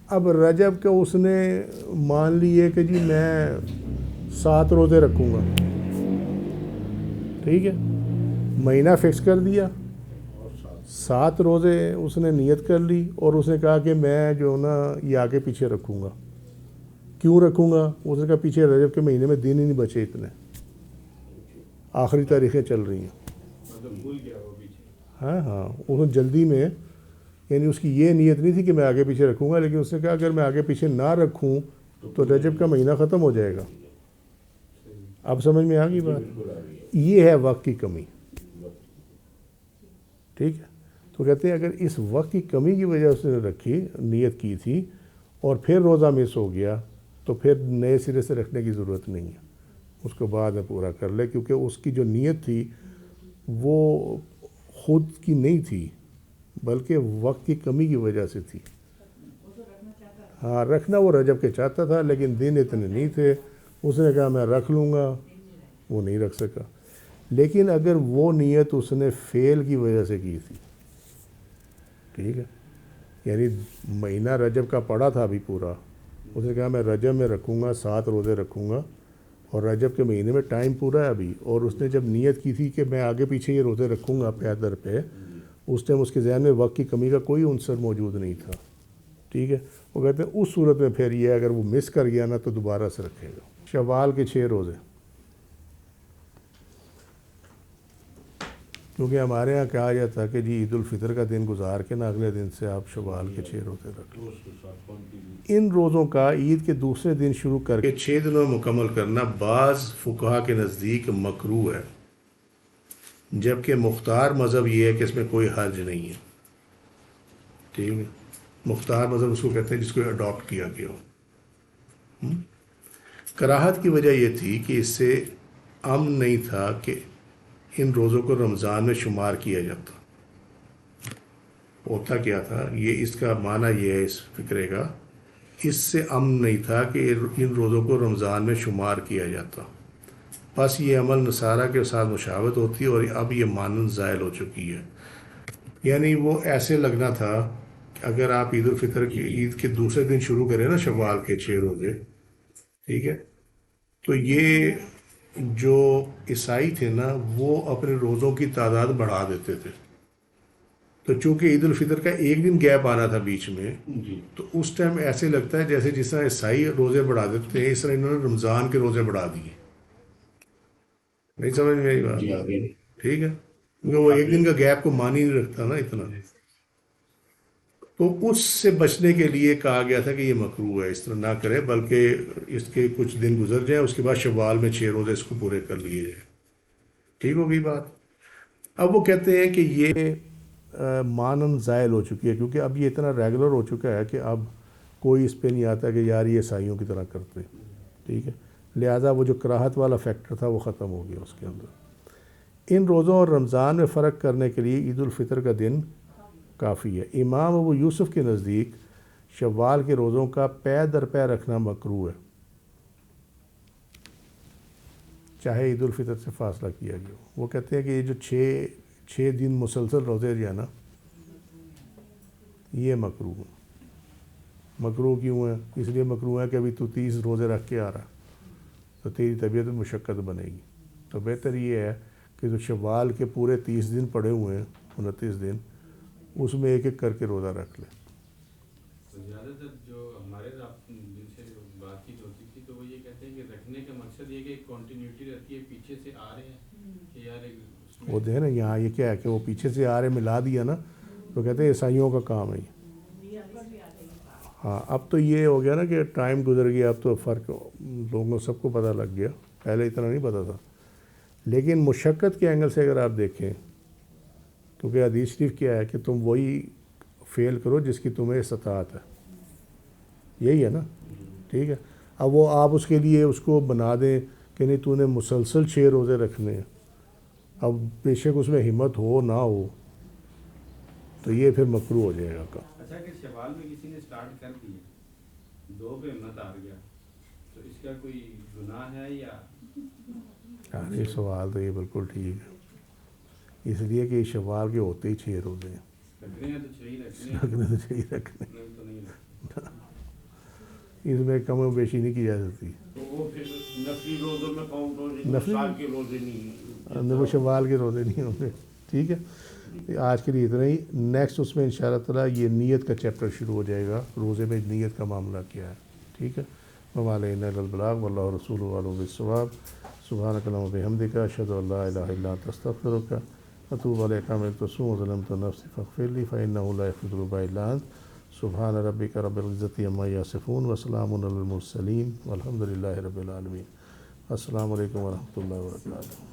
اب رجب کا اس نے مان لیے کہ جی میں 7 روزے رکھوں گا، ٹھیک ہے، مہینہ فکس کر دیا، 7 روزے اس نے نیت کر لی اور اس نے کہا کہ میں جو نا یہ آگے پیچھے رکھوں گا۔ کیوں رکھوں گا؟ اس نے کہا پیچھے رجب کے مہینے میں دن ہی نہیں بچے اتنے، آخری تاریخیں چل رہی ہیں، ہاں اس نے جلدی میں، یعنی اس کی یہ نیت نہیں تھی کہ میں آگے پیچھے رکھوں گا، لیکن اس نے کہا اگر میں آگے پیچھے نہ رکھوں تو رجب کا مہینہ ختم ہو جائے گا۔ اب سمجھ میں آ گئی بات؟ یہ ہے وقت کی کمی، ٹھیک ہے۔ تو کہتے ہیں اگر اس وقت کی کمی کی وجہ سے رکھی، نیت کی تھی اور پھر روزہ مس ہو گیا تو پھر نئے سرے سے رکھنے کی ضرورت نہیں ہے، اس کو بعد میں پورا کر لے، کیونکہ اس کی جو نیت تھی وہ خود کی نہیں تھی بلکہ وقت کی کمی کی وجہ سے تھی۔ ہاں رکھنا وہ رجب کے چاہتا تھا لیکن دن اتنے نہیں تھے، اس نے کہا میں رکھ لوں گا، وہ نہیں رکھ سکا۔ لیکن اگر وہ نیت اس نے فعل کی وجہ سے کی تھی، ٹھیک ہے، یعنی مہینہ رجب کا پڑا تھا ابھی پورا، اس نے کہا میں رجب میں رکھوں گا، 7 روزے رکھوں گا، اور رجب کے مہینے میں ٹائم پورا ہے ابھی، اور اس نے جب نیت کی تھی کہ میں آگے پیچھے یہ روزے رکھوں گا پے در پہ، اس ٹائم اس کے ذہن میں وقت کی کمی کا کوئی عنصر موجود نہیں تھا، ٹھیک ہے۔ وہ کہتے ہیں اس صورت میں پھر یہ اگر وہ مس کر گیا نا تو دوبارہ سے رکھے گا۔ شوال کے 6 روزے، کیونکہ ہمارے ہاں کہا جاتا ہے کہ جی عید الفطر کا دن گزار کے نا اگلے دن سے آپ شوال کے 6 روزے رکھ لیں۔ ان روزوں کا عید کے دوسرے دن شروع کر کے 6 دنوں میں مکمل کرنا بعض فقہا کے نزدیک مکروہ ہے، جبکہ مختار مذہب یہ ہے کہ اس میں کوئی حرج نہیں ہے، ٹھیک ہے۔ مختار مذہب اس کو کہتے ہیں جس کو اڈاپٹ کیا گیا ہو۔ کراہت کی وجہ یہ تھی کہ اس سے امن نہیں تھا کہ ان روزوں کو رمضان میں شمار کیا جاتا۔ ہوتا کیا تھا، یہ اس کا معنی یہ ہے اس فکرے کا، اس سے امن نہیں تھا کہ ان روزوں کو رمضان میں شمار کیا جاتا، بس یہ عمل نصارہ کے ساتھ مشابہت ہوتی ہے اور اب یہ مانند زائل ہو چکی ہے. یعنی وہ ایسے لگنا تھا کہ اگر آپ عید الفطر کی عید کے دوسرے دن شروع کریں نا شوال کے 6 روزے، ٹھیک ہے، تو یہ جو عیسائی تھے نا وہ اپنے روزوں کی تعداد بڑھا دیتے تھے. تو چونکہ عید الفطر کا ایک دن گیپ آنا تھا بیچ میں، جی تو اس ٹائم ایسے لگتا ہے جیسے جس طرح عیسائی روزے بڑھا دیتے ہیں اس طرح انہوں نے رمضان کے روزے بڑھا دیے. نہیں سمجھ میں آئی جی بات؟ آگے ٹھیک ہے، کیونکہ وہ ایک دن کا گیپ کو مان ہی نہیں رکھتا نا اتنا. تو اس سے بچنے کے لیے کہا گیا تھا کہ یہ مکروہ ہے، اس طرح نہ کرے، بلکہ اس کے کچھ دن گزر جائیں اس کے بعد شوال میں 6 روزے اس کو پورے کر لیے جائیں. ٹھیک ہوگی بات؟ اب وہ کہتے ہیں کہ یہ مانند زائل ہو چکی ہے، کیونکہ اب یہ اتنا ریگولر ہو چکا ہے کہ اب کوئی اس پہ نہیں آتا کہ یار یہ عیسائیوں کی طرح کرتے. ٹھیک ہے، لہٰذا وہ جو کراہت والا فیکٹر تھا وہ ختم ہو گیا اس کے اندر. ان روزوں اور رمضان میں فرق کرنے کے لیے عید الفطر کا دن کافی ہے. امام ابو یوسف کے نزدیک شوال کے روزوں کا پے در پے رکھنا مکروہ ہے، چاہے عید الفطر سے فاصلہ کیا گیا ہو. وہ کہتے ہیں کہ یہ جو چھ دن مسلسل روزے جو ہے نا یہ مکروہ ہے. مکروہ کیوں ہے؟ اس لیے مکروہ ہے کہ ابھی تو 30 روزے رکھ کے آ رہا تو تیری طبیعت میں مشقت بنے گی. تو بہتر یہ ہے کہ جو شوال کے پورے 30 دن پڑے ہوئے ہیں 29 دن اس میں ایک ایک کر کے روزہ رکھ لے. زیادہ تر جو ہمارے جن سے بات چیت ہوتی تھی تو وہ یہ کہتے ہیں کہ رکھنے کا مقصد یہ کہ کنٹینیوٹی رہتی ہے، پیچھے سے آ رہے ہیں کہ یار وہ دے نا یہاں یہ کیا ہے کہ وہ پیچھے سے آ رہے ملا دیا نا، تو کہتے ہیں عیسائیوں کا کام ہے یہ. ہاں اب تو یہ ہو گیا نا کہ ٹائم گزر گیا، اب تو فرق لوگوں سب کو پتہ لگ گیا، پہلے اتنا نہیں پتہ تھا. لیکن مشقت کے اینگل سے اگر آپ دیکھیں، کیونکہ حدیث شریف کیا ہے کہ تم وہی فیل کرو جس کی تمہیں استطاعت ہے، یہی ہے نا. ٹھیک ہے، اب وہ آپ اس کے لیے اس کو بنا دیں کہ نہیں تو نے مسلسل 6 روزے رکھنے ہیں، اب بے شک اس میں ہمت ہو نہ ہو تو یہ پھر مکروہ ہو جائے گا کام. اچھا کہ شوال میں کسی نے سٹارٹ کر دی 2 پہ ہمت آ گیا تو اس کا کوئی گناہ ہے یا؟ یار یہ سوال تو یہ بالکل ٹھیک ہے، اس لیے کہ شوال کے ہوتے ہی 6 روزے ہیں، رکھنے ہیں تو صحیح رکھنے تو چاہیے رکھنے، تو نہیں رکھنے. اس میں کم و بیشی نہیں کی جا سکتی. تو وہ پھر نفلی روزوں میں کاؤنٹ ہو جائے، نفلی سال کے روزے نہیں وہ شوال کے روزے نہیں ہوں گے. ٹھیک ہے، آج کے لیے اتنا ہی. نیکسٹ اس میں انشاءاللہ تعالیٰ یہ نیت کا چیپٹر شروع ہو جائے گا، روزے میں نیت کا معاملہ کیا ہے. ٹھیک ہے، وعلینا البلاغ واللہ رسول والو بالصواب. سبحانک اللہم وبحمدک اشہد ان لا الہ الا انت استغفرک واتوب الیک. عملت سوءا وظلمت نفسی فاغفر لی فانہ لا یغفر الذنوب الا انت. سبحان ربک رب العزۃ عما یصفون وسلام علی المرسلین والحمد للہ رب العالمین. السلام علیکم ورحمۃ اللہ وبرکاتہ.